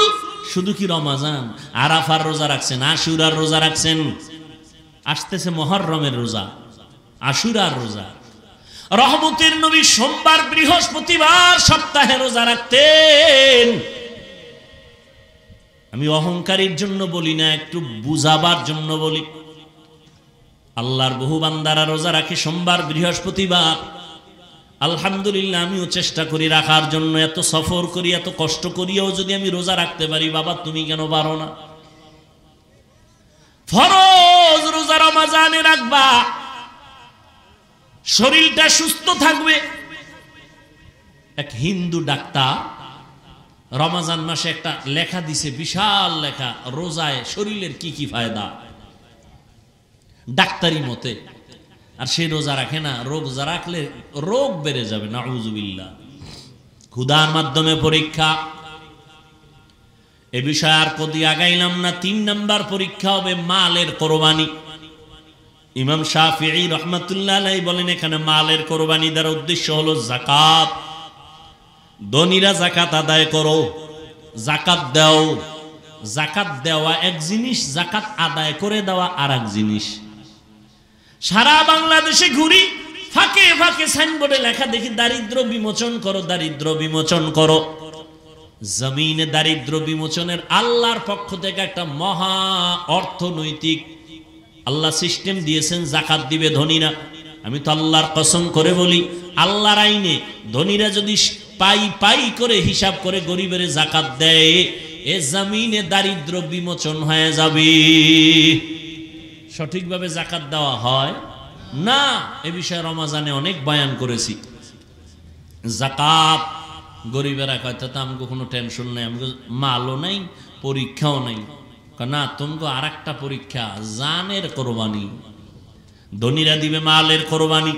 S1: শুধু কি রমাজান আরাফার রোজা রাখছেন, আশুরার রোজা রাখছেন, আসতেছে মুহররমের রোজা, আশুরার রোজা। রহমতের নবী সোমবার বৃহস্পতিবার সপ্তাহে রোজা রাখতেন। আমি অহংকারের জন্য বলি না, একটু বুঝাবার জন্য বলি। আল্লাহর বহু বান্দারা রোজা রাখে সোমবার বৃহস্পতিবার। আলহামদুলিল্লাহ, আমিও চেষ্টা করি রাখার জন্য। এত সফর করি, এত কষ্ট করিও যদি আমি রোজা রাখতে পারি, বাবা তুমি কেন পারো না? ফরজ রোজা রমজানে রাখবা, শরীরটা সুস্থ থাকবে। এক হিন্দু ডাক্তার রমজান মাসে একটা লেখা দিছে, বিশাল লেখা, রোজায় শরীরের কি কি ফায়দা ডাক্তারি মতে। আর সে রোজা রাখে না, রোজা রাখলে রোগ বেড়ে যাবে, নাউযুবিল্লাহ। ক্ষুধার মাধ্যমে পরীক্ষা। এ বিষয়ে আর কদি আগাইলাম না। 3 নাম্বার পরীক্ষা হবে মালের কোরবানি। ইমাম শাফিঈ রাহমাতুল্লাহ আলাইহি বলেন এখানে মালের কোরবানি দ্বারা উদ্দেশ্য হলো যাকাত। ধনীরা যাকাত আদায় করো, যাকাত দাও। যাকাত দেওয়া এক জিনিস, যাকাত আদায় করে দেওয়া আর এক জিনিস। সারা বাংলাদেশে ঘুরি, ফাঁকে ফাঁকে সাইনবোর্ডে লেখা দেখি দারিদ্র বিমোচন করো, দারিদ্র বিমোচন করো। জমিনে দারিদ্র বিমোচনের আল্লাহর পক্ষ থেকে একটা মহা অর্থনৈতিক আল্লাহ সিস্টেম দিয়েছেন। যাকাত দিবে ধনীরা। আমি তো আল্লাহর কসম করে বলি, আল্লাহর আইনে ধনীরা যদি পাই পাই করে হিসাব করে গরিবের যাকাত দেয়, এ জমিনে দারিদ্র বিমোচন হয়ে যাবে। সঠিকভাবে যাকাত দেওয়া হয় না, এ বিষয়ে রমাজানে অনেক বয়ান করেছি। যাকাত গরিবেরা কয় তো আমাকে কোনো টেনশন নাই, আমাকে মালও নাই, পরীক্ষাও নাই। না, তোমাকে আর একটা পরীক্ষা, জানের কোরবানি। ধনীরা দিবে মালের কোরবানি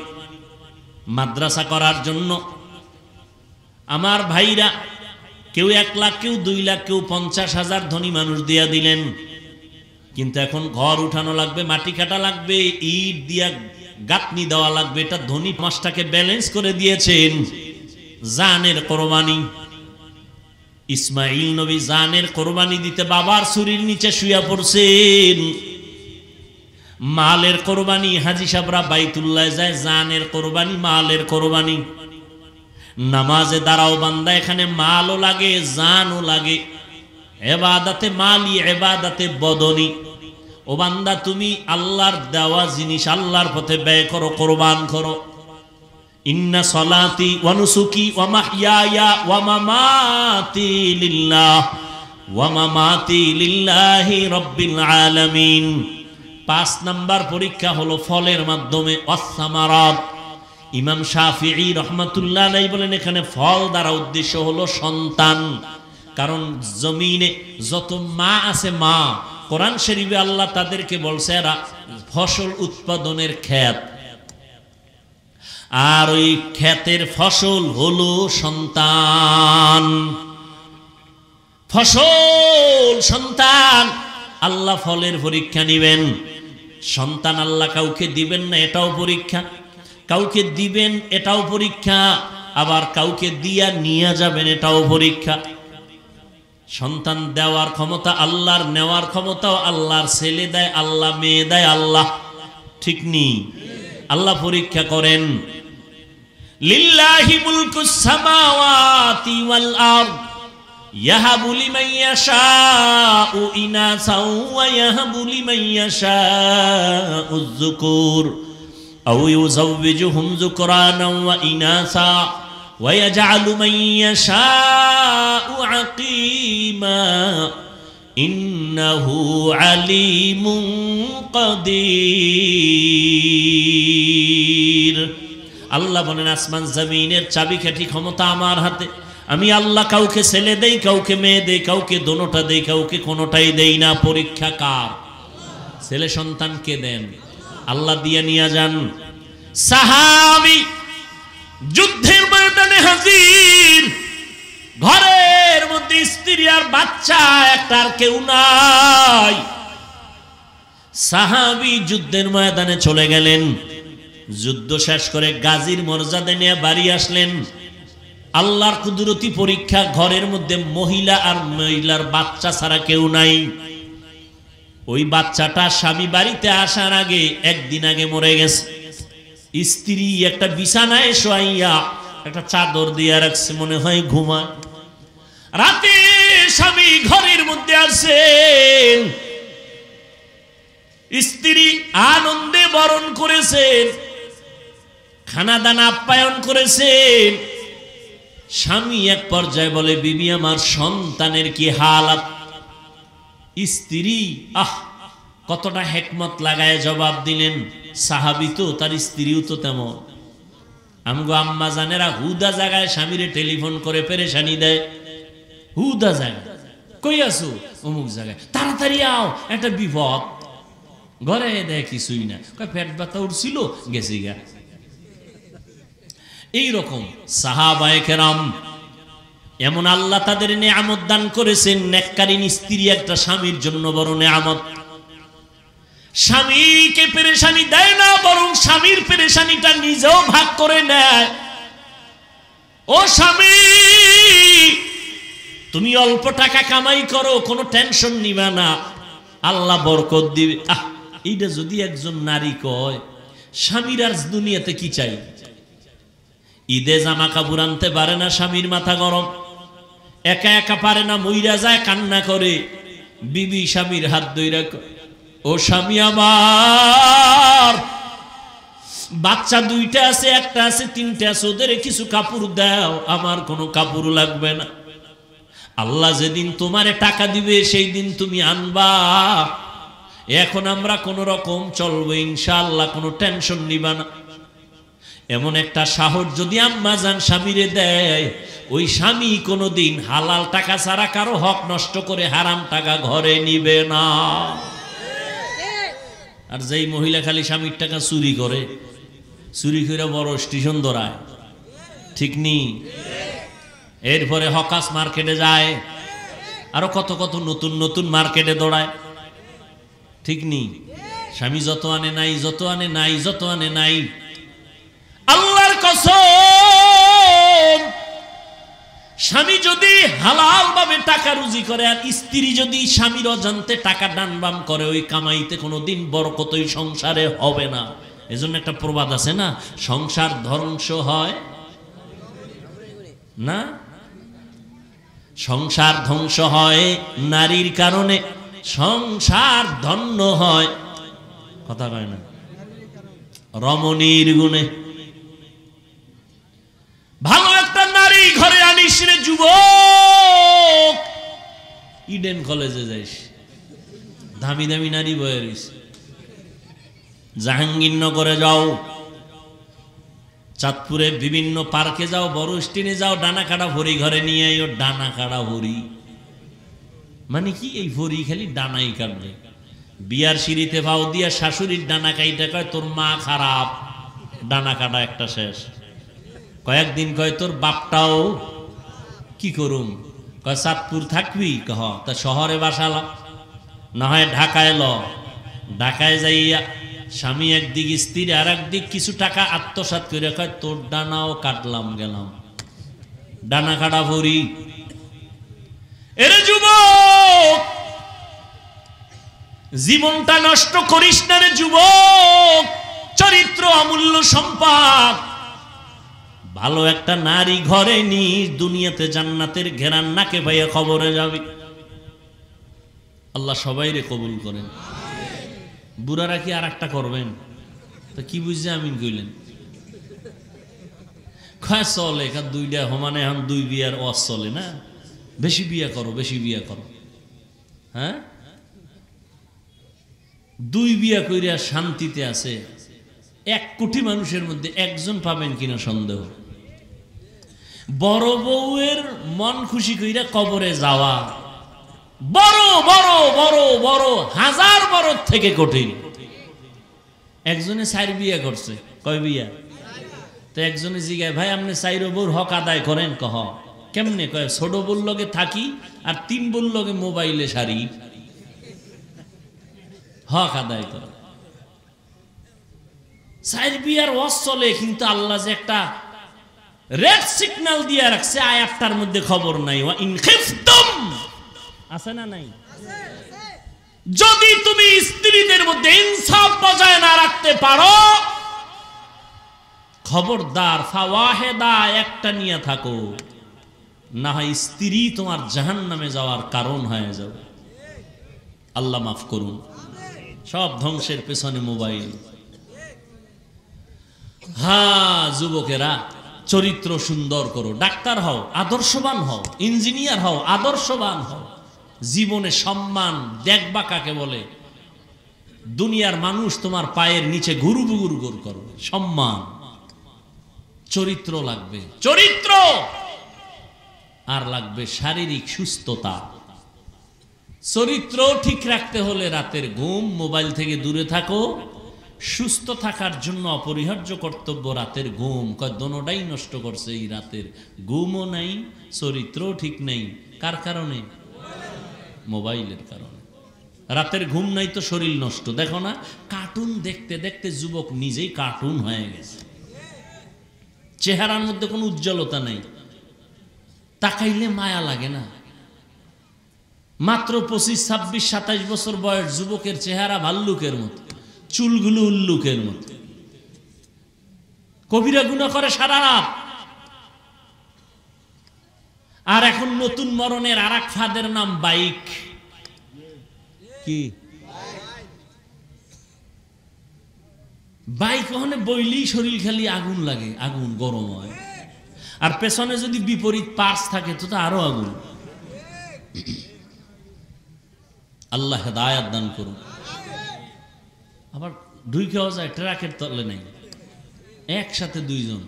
S1: মাদ্রাসা করার জন্য। আমার ভাইরা কেউ 1 লাখ, কেউ 2 লাখ, কেউ 50,000 ধনী মানুষ দিয়া দিলেন। কিন্তু এখন ঘর উঠানো লাগবে, মাটি কাটা লাগবে, ইট দিয়া গাঁথনি দেওয়া লাগবে। এটা ধনী মাসটাকে ব্যালেন্স করে দিয়েছেন। জানের কোরবানি। ইসমাইল নবী জানের কোরবানি দিতে বাবার ছুরির নিচে শুয়ে পড়ছেন। মালের কোরবানি, হাজী সাহেবরা বাইতুল্লাহ যায়, জানের কোরবানি, মালের কোরবানি। নামাজে দাঁড়াও বান্দা, এখানে মালও লাগে, জানও লাগে। ইবাদতে মালি, ইবাদতে বদনি। ও বান্দা, তুমি আল্লাহর দেওয়া জিনিস আল্লাহর পথে ব্যয় করো, কোরবান করো। ইন্না সলাতি ওয়া নুসুকি ওয়া মাহইয়ায়া ওয়া মামাতি লিল্লাহ ওয়া মামাতি লিল্লাহি রাব্বিল আলামিন। 5 নাম্বার পরীক্ষা হলো ফলের মাধ্যমে, ওয়াসসামারাত। ইমাম শাফিঈ রাহমাতুল্লাহ আলাইহি বলেন এখানে ফল দ্বারা উদ্দেশ্য হলো সন্তান। কারণ জমিনে যত মা আছে, মা, কোরআন শরীফে আল্লাহ তাদেরকে বলছে এরা ফসল উৎপাদনের ক্ষেত, আর ওই ক্ষেতের ফসল হলো সন্তান। ফসল সন্তান। আল্লাহ ফলের পরীক্ষা নিবেন। সন্তান আল্লাহ কাউকে দিবেন না, এটাও পরীক্ষা। কাউকে দিবেন, এটাও পরীক্ষা। আবার কাউকে দিয়া নিয়ে যাবেন, এটাও পরীক্ষা। সন্তান দেওয়ার ক্ষমতা আল্লাহর, নেওয়ার ক্ষমতাও আল্লাহর। ছেলে দেয় আল্লাহ, মেয়ে দেয় আল্লাহ, ঠিক নেই? আল্লাহ পরীক্ষা করেন। লিল্লাহি মুলকুস সামাওয়াতি ওয়াল আরদ ইয়াহাবু লিমান ইয়াশাউ ইনাসাও ওয়া ইয়াহাবু লিমান ইয়াশাউ যুকুর আও ইউযাওবিজুহুম যুকরানাও ওয়া ইনাসা ওয়া ইয়াজআলু মান ইয়াশাউ আকিমা ইন্নাহু আলিমুন কাদির। আল্লাহ বলেন আসমান জমিনের চাবিকাঠি ক্ষমতা আমার হাতে। আমি আল্লাহ কাউকে ছেলে দেই, কাউকে মেয়ে দেই, কাউকে দোনোটা দেই, কাউকে কোনোটাই দেই না। পরীক্ষা কার? ছেলে সন্তান কে দেন? আল্লাহ দিয়ে নিয়ে যান। সাহাবী যুদ্ধের ময়দানে হাজির, ঘরের মধ্যে স্ত্রী আর বাচ্চা, একটা আর কেউ নাই। সাহাবী যুদ্ধের ময়দানে চলে গেলেন। যুদ্ধ শেষ করে গাজীর মর্যাদা নিয়ে বাড়ি আসলেন। আল্লাহর কুদরতি পরীক্ষা, ঘরের মধ্যে মহিলা আর মহিলার বাচ্চা ছাড়া কেউ নাই। ওই বাচ্চাটা স্বামী বাড়িতে আসার আগে, একদিন আগে মরে গেছে। স্ত্রী একটা বিছানায় শোয়াইয়া একটা চাদর দিয়ে রাখছে, মনে হয় ঘুমায়। রাতে স্বামী ঘরের মধ্যে আসেন, স্ত্রী আনন্দে বরণ করেছেন, খানা দানা আপ্যায়ন করেছেন। স্বামী এক পর্যায়ে বলে, বিবি আমার সন্তানের কি হালাত? স্ত্রী কতটা হেকমত লাগায় জবাব দিলেন। সাহাবী তো, তার স্ত্রীও তো তেমন। আমগো আম্মা জানেরা হুদা জায়গায় স্বামীরে টেলিফোন করে পেরেশানি দেয়। হুদা জায়গায় কই আছো? অমুক জায়গায়, তাড়াতাড়ি আও, একটা বিপদ। ঘরে দেয় কিছুই না, পেট ব্যথা উঠছিল, গেছি গা। এইরকম সাহাবায়ে কেরাম এমন আল্লাহ তাদের নেয়ামত দান করেছেন। নেককারীন স্ত্রী একটা স্বামীর জন্য বড় নেয়ামত। স্বামীকে পেরেশানি দেয় না, বরং স্বামীর পেরেশানিটা নিজেও ভাগ করে নেয়। ও স্বামী, তুমি অল্প টাকা কামাই করো, কোনো টেনশন নিবা না, আল্লাহ বরকত দিবে। এইটা যদি একজন নারী কয়, স্বামীর আর দুনিয়াতে কি চাই? ঈদে জামা কাপড় আনতে পারে না, স্বামীর মাথা গরম, একা একা পারে না, মইরা যায়, কান্না করে। বিবি স্বামীর হাত ধইরা, ও স্বামী আমার, বাচ্চা দুইটা আছে, একটা আছে, তিনটা আছে, ওদের কিছু কাপড় দাও, আমার কোনো কাপড় লাগবে না। আল্লাহ যেদিন তোমারে টাকা দিবে সেই দিন তুমি আনবা। এখন আমরা কোন রকম চলবো ইনশাআল্লাহ, কোনো টেনশন নিবা না। এমন একটা সাহস যদি আম্মা জান স্বামীরে দেয়, ওই স্বামী কোনোদিন হালাল টাকা ছাড়া কারো হক নষ্ট করে হারাম টাকা ঘরে নিবে না। আর যেই মহিলা খালি স্বামীর টাকা চুরি করে, চুরি করে বড় স্টেশন ধরায়, ঠিক নি? এরপরে হকাস মার্কেটে যায়, আরো কত কত নতুন নতুন মার্কেটে দৌড়ায়, ঠিক নি? স্বামী যত আনে নাই, যত আনে নাই, যত আনে নাই। আল্লাহর কসম, স্বামী যদি হালাল ভাবে টাকা রুজি করে, আর স্ত্রী যদি স্বামীর অজান্তে টাকা ডানবাম করে, ওই কামাইতে কোনোদিন বরকত ওই সংসারে হবে না। এজন্য একটা প্রবাদ আছে না, সংসার ধ্বংস হয় না, সংসার ধ্বংস হয় নারীর কারণে, সংসার ধন্য হয়, কথা কয় না, রমণীর গুণে। ভালো একটা নারী ঘরে আনিস রে যুবক, ইডেন কলেজে যাইস, দামি দামি নারী বয়ে রইস, জাহাঙ্গীরনগরে যাও, চাঁদপুরে বিভিন্ন পার্কে যাও, বড় স্টিনে যাও, ডানা কাটা ভরি ঘরে নিয়ে আইও। ডানা কাটা ভরি মানে কি? এই ভরি খালি ডানাই কাটবে। বিয়ার সিঁড়িতে ভাও দিয়া শাশুড়ির ডানা কাইটা কয় তোর মা খারাপ, ডানা কাটা একটা শেষ। কয়েকদিন কয় তোর বাপটাও কি করুম, কয় চাঁদপুর থাকবি, কহ তা শহরে বাসালা, না হয় ঢাকায় ল। ঢাকায় যাইয়া স্বামী একদিক, স্ত্রী আর একদিক, কিছু টাকা আত্মসাৎ করে কয় তোর ডানাও কাটলাম গেলাম, ডানা কাটা ভরি। এরে যুবক, জীবনটা নষ্ট করিস না রে যুবক, চরিত্র অমূল্য সম্পদ। ভালো একটা নারী ঘরে নিস, দুনিয়াতে জান্নাতের ঘেরান নাকে পাইয়া খবরে যাবি। আল্লাহ সবাইরে কবুল করেন। বুড়ারা কি আর একটা করবেন? তো কি বুঝছে আমিন কইলেন? খায় চলে এখান দুইটা সমানে, এখন দুই বিয়ার ওয়াজ চলে না, বেশি বিয়া করো, বেশি বিয়া করো। হ্যাঁ, দুই বিয়া কইরা শান্তিতে আছে 1 কোটি মানুষের মধ্যে একজন পাবেন কিনা সন্দেহ। বড় বউয়ের মন খুশি কইরা কবরে যাওয়া বড় বড় বড় বড়, হাজার বড় থেকে কঠিন। একজনে 4 বিয়া করছে, কয় বিয়া? তো একজনে জিগায়, ভাই আপনি 4 বউর হক আদায় করেন? কহ কেমনে? কয় ছোট বউর লগে থাকি আর 3 বউর লগে মোবাইলে সারি, হক আদায় করে। 4 বিয়ার ওয়াজ চলে, কিন্তু আল্লাহ যে একটা রেড সিগন্যাল দিয়ে রাখছে, আয়াতটার মধ্যে খবর নাই। ওয়া ইন খিফতুম, আছে না নাই? যদি তুমি স্ত্রীদের মধ্যে ইনসাফ বজায় না রাখতে পারো, খবরদার ফাওয়াহেদা একটা নিয়ে থাকো, না হয় স্ত্রী তোমার জাহান্নামে যাওয়ার কারণ হয়ে যাবে। আল্লাহ মাফ করুন। সব ধ্বংসের পেছনে মোবাইল। হ্যাঁ যুবকেরা, চরিত্র সুন্দর করো, ডাক্তার হও, আদর্শবান হও, ইঞ্জিনিয়ার হও, আদর্শবান হও। জীবনে সম্মান দেখবা কাকে বলে? দুনিয়ার মানুষ তোমার পায়ের নিচে গুরুগুর গুর করবে, সম্মান। চরিত্র লাগবে, চরিত্র। আর লাগবে শারীরিক সুস্থতা। চরিত্র ঠিক রাখতে হলে রাতের ঘুম, মোবাইল থেকে দূরে থাকো, সুস্থ থাকার জন্য অপরিহার্য কর্তব্য রাতের ঘুম। কয় দোনোটাই নষ্ট করছে এই রাতের ঘুমও নাই, চরিত্রও ঠিক নেই। কার কারণে? মোবাইলের কারণে। রাতের ঘুম নাই তো শরীর নষ্ট। দেখো না, কার্টুন দেখতে দেখতে যুবক নিজেই কার্টুন হয়ে গেছে। চেহারার মধ্যে কোনো উজ্জ্বলতা নেই, তাকাইলে মায়া লাগে না। মাত্র 25, 26, 27 বছর বয়স যুবকের চেহারা ভাল্লুকের মতো, চুলগুলো উল্লুকের মতো। কবিরা গুনাহ করে সারা রাত। আর এখন নতুন মরণের আর এক ফাঁদের নাম বাইক। কি বাইক? ওখানে বইলেই শরীর খালি আগুন লাগে, আগুন গরম হয়। আর পেছনে যদি বিপরীত পার্স থাকে তো আরো আগুন। আল্লাহ হেদায়াত দান করুন। আবার ঢুকেও যায় ট্রাকের তলে নাই, একসাথে 2 জন,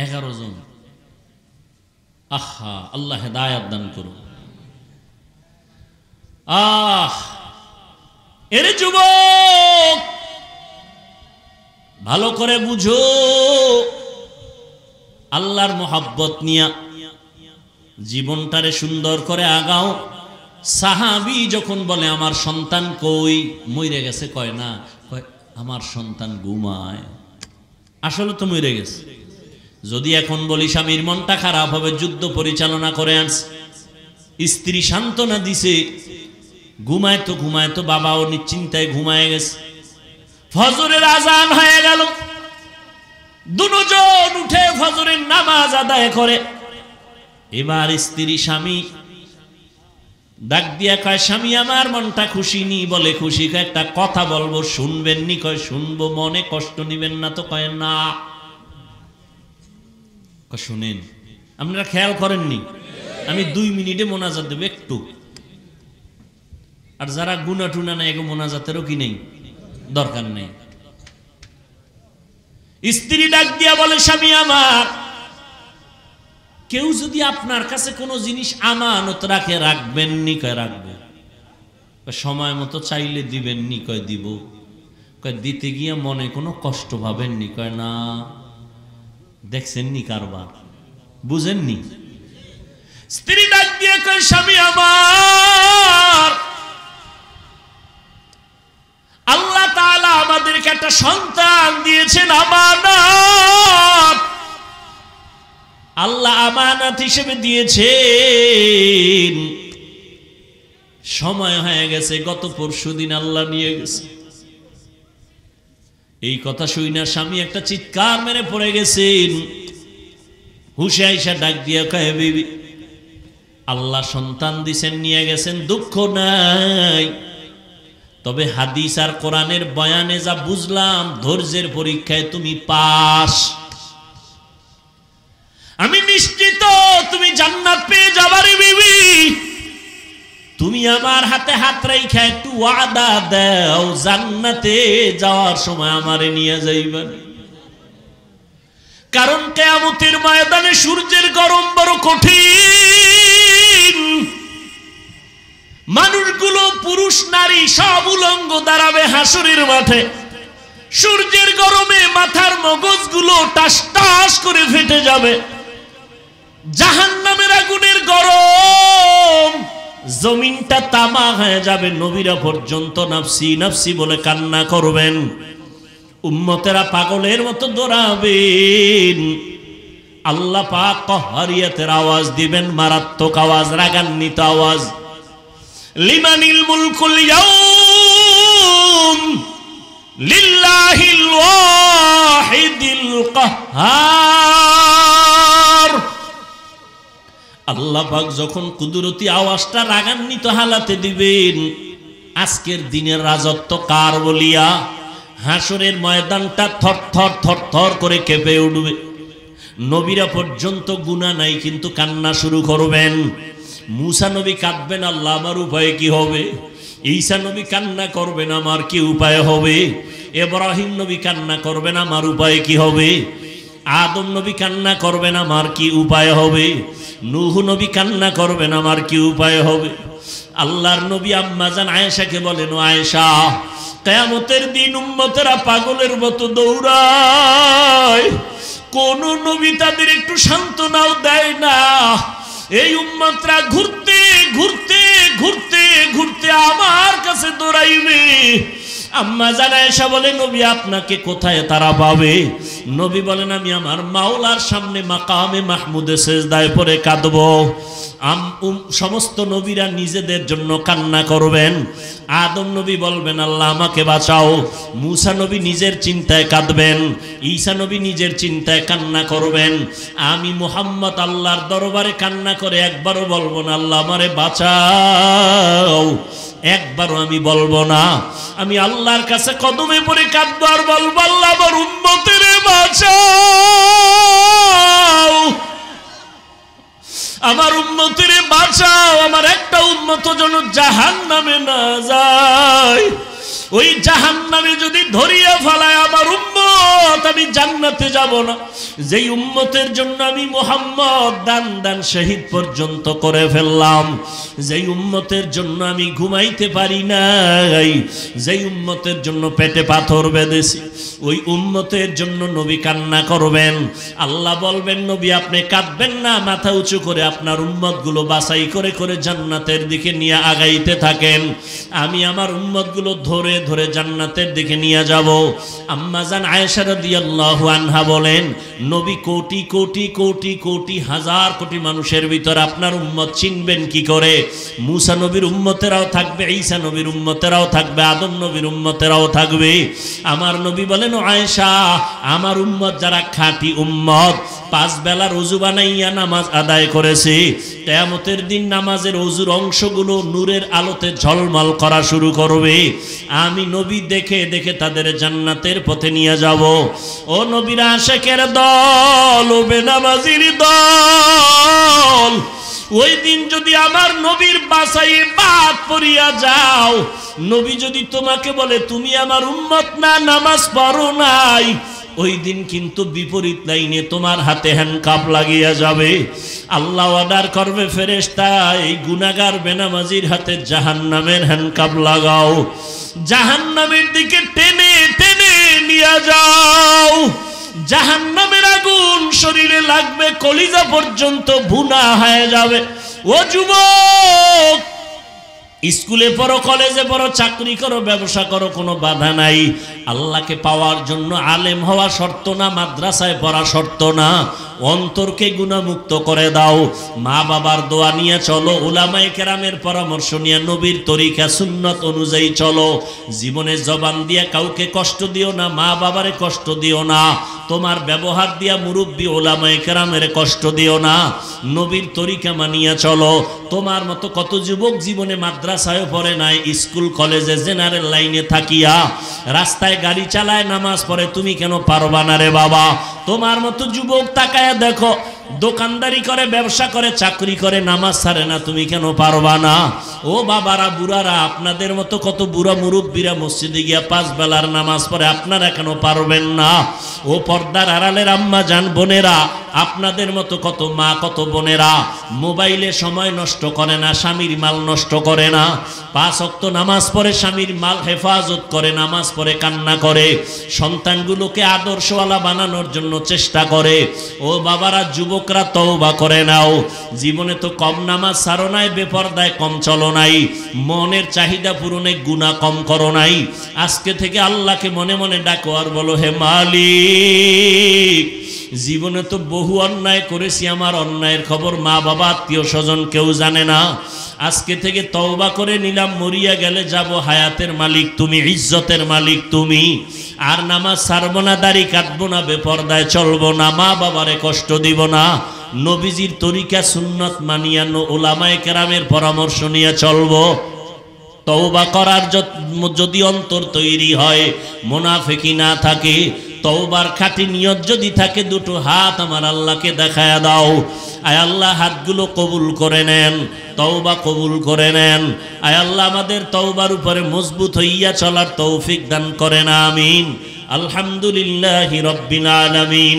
S1: 11 জন। আহা, আল্লাহ হেদায়াত দান করুন। এরে যুবক, ভালো করে বুঝো, আল্লাহর মোহাব্বত নিয়া জীবনটারে সুন্দর করে আগাও। সাহাবী যখন বলে আমার সন্তান কই, মরে গেছে, কয় না, কয় আমার সন্তান ঘুমায়। আসলে তো মরে গেছে। যদি এখন বলি স্বামীর মনটা খারাপ হবে, যুদ্ধ পরিচালনা করে আনছে, স্ত্রী সান্ত্বনা দিছে, ঘুমায় তো বাবাও নিশ্চিন্তায় ঘুমায় গেছে। ফজরের আজান হয়ে গেল, দুজন উঠে ফজরের নামাজ আদায় করে। এবার স্ত্রী স্বামী ডাক দিয়া কয়, স্বামী আমার মনটা খুশি নি। বলে খুশি? একটা কথা বলবো, শুনবেন নি? কয় শুনবো। মনে কষ্ট নিবেন না তো? কয় না। শুনেন, আপনারা খেয়াল করেননি, আমি 2 মিনিটে মোনাজাত দেব একটু। আর যারা গুনা টুনা নেই, এগো মোনাজাতেরও কি নেই, দরকার নেই। স্ত্রী ডাক দিয়া বলে, স্বামী আমার, কেউ যদি আপনার কাছে কোনো জিনিস আমানত রাখে, রাখবেন নি? কয় রাখবো। সময় মতো চাইলে দিবেন নি? কয় দিব। কয় দিতে গিয়ে মনে কোনো কষ্ট পাবেন নি? কয় না। দেখছেন নি কারবার, বুঝেননি? স্ত্রী ডাক দিয়ে কয়, স্বামী আমার, আল্লাহ তাআলা আমাদেরকে একটা সন্তান দিয়েছেন, আমানত। আল্লাহ আমানত হিসেবে দিয়েছেন। সময় হয়ে গেছে, গত পরশুদিন আল্লাহ নিয়ে গেছে। এই কথা শুই না স্বামী একটা চিৎকার মেরে পড়ে গেছেন। হুশে আইসা ডাক দিয়া কয়, বিবি, আল্লাহ সন্তান দিছেন, নিয়ে গেছেন, দুঃখ নাই। তবে হাদিস আর কোরআনের বয়ানে যা বুঝলাম, ধৈর্যের পরীক্ষায় তুমি পাস। আমি নিশ্চিত তুমি জান্নাত পেয়ে যাবারে বিবি। তুমি আমার হাতে হাত রাইখা একটু ওয়াদা দাও, জান্নাতে যাওয়ার সময় আমারে নিয়ে যাইবেন। কারণ কিয়ামতের ময়দানে সূর্যের গরম বড় কঠিন। মানুষগুলো, পুরুষ নারী সব উলঙ্গ দাঁড়াবে হাসরের মাঠে। সূর্যের গরমে মাথার মগজগুলো টাস টাস করে ফেটে যাবে। জাহান্নামের আগুনের গরম, জমিনটা তামা হয়ে যাবে। নবীরা পর্যন্ত নাফসি নাফসি বলে কান্না করবেন। উম্মতেরা পাগলের মতো দৌড়াবেন। আল্লাহ পাক কহরিয়াতের আওয়াজ দিবেন, মারাত্মক আওয়াজ, রাগান্বিত আওয়াজ। লিমানিল মুলকুল ইয়াউম লিল্লাহিল ওয়াহিদিল কাহ্হার। আল্লাহ পাক যখন কুদরতি আওয়াজটা রাগান্বিত হালাতে দিবেন, আজকের দিনের রাজত্ব কার বলিয়া হাসরের ময়দানটা থরথর থরথর করে কেঁপে উঠবে। নবীরা পর্যন্ত গুনাহ নাই কিন্তু কান্না শুরু করবেন। মুসা নবী কাঁদবেন, আল্লাহ আমার উপায় কি হবে? ঈসা নবী কান্না করবেন, আমার কি উপায় হবে? ইব্রাহিম নবী কান্না করবেন, আমার উপায় কি হবে? আদম নবী কান্না করবেন, আমার কি উপায় হবে? নূহ নবী কান্না করবেন, আমার কি উপায় হবে? আল্লাহর নবী আম্মা জান আয়েশাকে বলেন, ও আয়েশা, কিয়ামতের দিন উম্মতেরা পাগলের মতো দৌড়ায়, কোন নবী তাদের একটু সান্ত্বনাও দেয় না। এই উম্মতরা ঘুরতে ঘুরতে ঘুরতে ঘুরতে আমার কাছে দৌড়াইবে। আম্মা জান আয়েশা বলে, নবী আপনাকে কোথায় তারা পাবে? নবী বলেন, আমি আমার মাওলার সামনে মাকামে মাহমুদে সেজদায় পড়ে কাঁদবো। সমস্ত নবীরা নিজেদের জন্য কান্না করবেন। আদম নবী বলবেন, আল্লাহ আমাকে বাঁচাও। মূসা নবী নিজের চিন্তায় কাঁদবেন। ঈসা নবী নিজের চিন্তায় কান্না করবেন। আমি মুহাম্মদ আল্লাহর দরবারে কান্না করে একবারও বলবো না আল্লাহ আমারে বাঁচাও, একবারও আমি বলবো না। আমি আল্লাহর কাছে কদমে পড়ে কাঁদবো আর বলবো, আল্লাহ আমার উম্মতের বাঁচাও, আমার উম্মতের বাঁচাও, আমার একটা উম্মত যেন জাহান্নামে না যায়। ওই জাহান্নামে যদি ধরিয়া ফেলায় আমার উম্মত, আমি জান্নাতে যাব না। যেই উম্মতের জন্য আমি মুহাম্মদ দান শহীদ পর্যন্ত করে ফেললাম, যেই উম্মতের জন্য আমি ঘুমাইতে পারি নাই, যেই উম্মতের জন্য পেটে পাথর বেঁধেছি, ওই উম্মতের জন্য নবী কান্না করবেন। আল্লাহ বলবেন, নবী আপনি কাঁদবেন না, মাথা উঁচু করে আপনার উম্মতগুলো বাছাই করে করে জান্নাতের দিকে নিয়ে আগাইতে থাকেন। আমি আমার উম্মতগুলো ধরে ধরে জান্নাতের দিকে নিয়ে যাব। আম্মা জান আয়েশা রাদিয়াল্লাহু আনহা বলেন, নবী কোটি কোটি কোটি কোটি হাজার কোটি মানুষের ভিতর আপনার উম্মত চিনবেন কি করে? মূসা নবীর উম্মতেরাও থাকবে, ঈসা নবীর উম্মতেরাও থাকবে, আদম নবীর উম্মতেরাও থাকবে। আমার নবী বলেন, আয়েশা আমার উম্মত যারা খাঁটি উম্মত, 5 বেলার ওযু বানাইয়া নামাজ আদায় করেছে, কিয়ামতের দিন নামাজের ওযুর অংশগুলো নূরের আলোতে ঝলমল করা শুরু করবে। আমি নবী দেখে দেখে তাদের জান্নাতের পথে নিয়ে যাব। ও নবীর আশিকের দল, ও বেনামাজির দল, ওই দিন যদি আমার নবীর বাসায় বাদ পড়িয়া যাও, নবী যদি তোমাকে বলে তুমি আমার উম্মত না, নামাজ পড়ো নাই, ওই দিন কিন্তু বিপরীত লাইনে তোমার হাতে হ্যান্ডকাপ লাগিয়া যাবে। আল্লাহ অর্ডার করবে, ফেরেশতা এই গুনাহগার বেনামাজির হাতে জাহান্নামের হ্যান্ডকাপ লাগাও, জাহান্নামের দিকে টেনে টেনে নিয়ে যাও। জাহান্নামের আগুন শরীরে লাগবে, কলিজা পর্যন্ত ভুনা হয়ে যাবে। ও যুবক, স্কুলে পড়ো, কলেজে পড়ো, চাকরি করো, ব্যবসা করো, কোনো বাধা নাই। আল্লাহকে পাওয়ার জন্য আলেম হওয়া শর্ত না, মাদ্রাসায় পড়া শর্ত না। অন্তরকে গুনাহমুক্ত করে দাও, মা বাবার দোয়া নিয়ে চলো, উলামায়ে কেরামের পরামর্শ নিয়ে নবীর তরিকা সুন্নত অনুযায়ী চলো। জীবনে জবান দিয়ে কাউকে কষ্ট দিও না, মা বাবারে কষ্ট দিও না, তোমার ব্যবহার দিয়া মুরব্বী উলামায়ে কেরামের কষ্ট দিও না। নবীর তরিকা মানিয়া চলো। তোমার মতো কত যুবক জীবনে মাদ্রাসায় পড়ে নাই, স্কুল কলেজে জেনারেল লাইনে থাকিয়া রাস্তায় গাড়ি চালায়, নামাজ পড়ে, তুমি কেন পারবা না রে বাবা? তোমার মতো যুবক তাকায় দেখো, দোকানদারি করে, ব্যবসা করে, চাকরি করে, নামাজ ছাড়ে না, তুমি কেন পারবা না? ও বাবারা, বুড়ারা, আপনাদের মতো কত বুড়া মুরব্বীরা মসজিদে গিয়া 5 বেলার নামাজ পড়ে, আপনারা কেন পারবেন না? ও পর্দার আড়ালের আম্মা জান বোনেরা, আপনাদের মতো কত মা, কত বোনেরা মোবাইলে সময় নষ্ট করে না, স্বামীর মাল নষ্ট করে না, 5 ওয়াক্ত নামাজ পড়ে, স্বামীর মাল হেফাজত করে, নামাজ পড়ে, কান্না করে, সন্তানগুলোকে আদর্শওয়ালা বানানোর জন্য চেষ্টা করে। ও বাবারা, যুবকরা তওবা করে নাও। জীবনে তো কম নামাজ ছাড়ো নাই, বেপরদায় কম চলো নাই, মনের চাহিদা পূরণে গুনাহ কম করো নাই। আজকে থেকে আল্লাহকে মনে মনে ডাকো আর বলো, হে মালিক, জীবনে তো বহু অন্যায় করেছি, আমার অন্যায়ের খবর মা বাবা আত্মীয় স্বজন কেউ জানে না। আজকে থেকে তওবা করে নিলাম, মরিয়া গেলে যাব, হায়াতের মালিক তুমি, ইজ্জতের মালিক তুমি। আর নামাজ ছাড়বো না, দাড়ি কাটবো না, বেপরদায় চলবো না, মা বাবারে কষ্ট দিব না, নবীজির তরিকা সুন্নত মানিয়া উলামায়ে কেরামের পরামর্শ নিয়ে চলবো। তওবা করার যদি অন্তর তৈরি হয়, মুনাফিকি না থাকে, তওবার খাঁটি নিয়ত যদি থাকে, দুটো হাত আমার আল্লাহকে দেখায়া দাও। আয় আল্লাহ, হাতগুলো কবুল করে নেন, তওবা কবুল করে নেন। আয় আল্লাহ, আমাদের তওবার উপরে মজবুত হইয়া চলার তৌফিক দান করেন, আমিন। আলহামদুলিল্লাহি রাব্বিল আলামিন।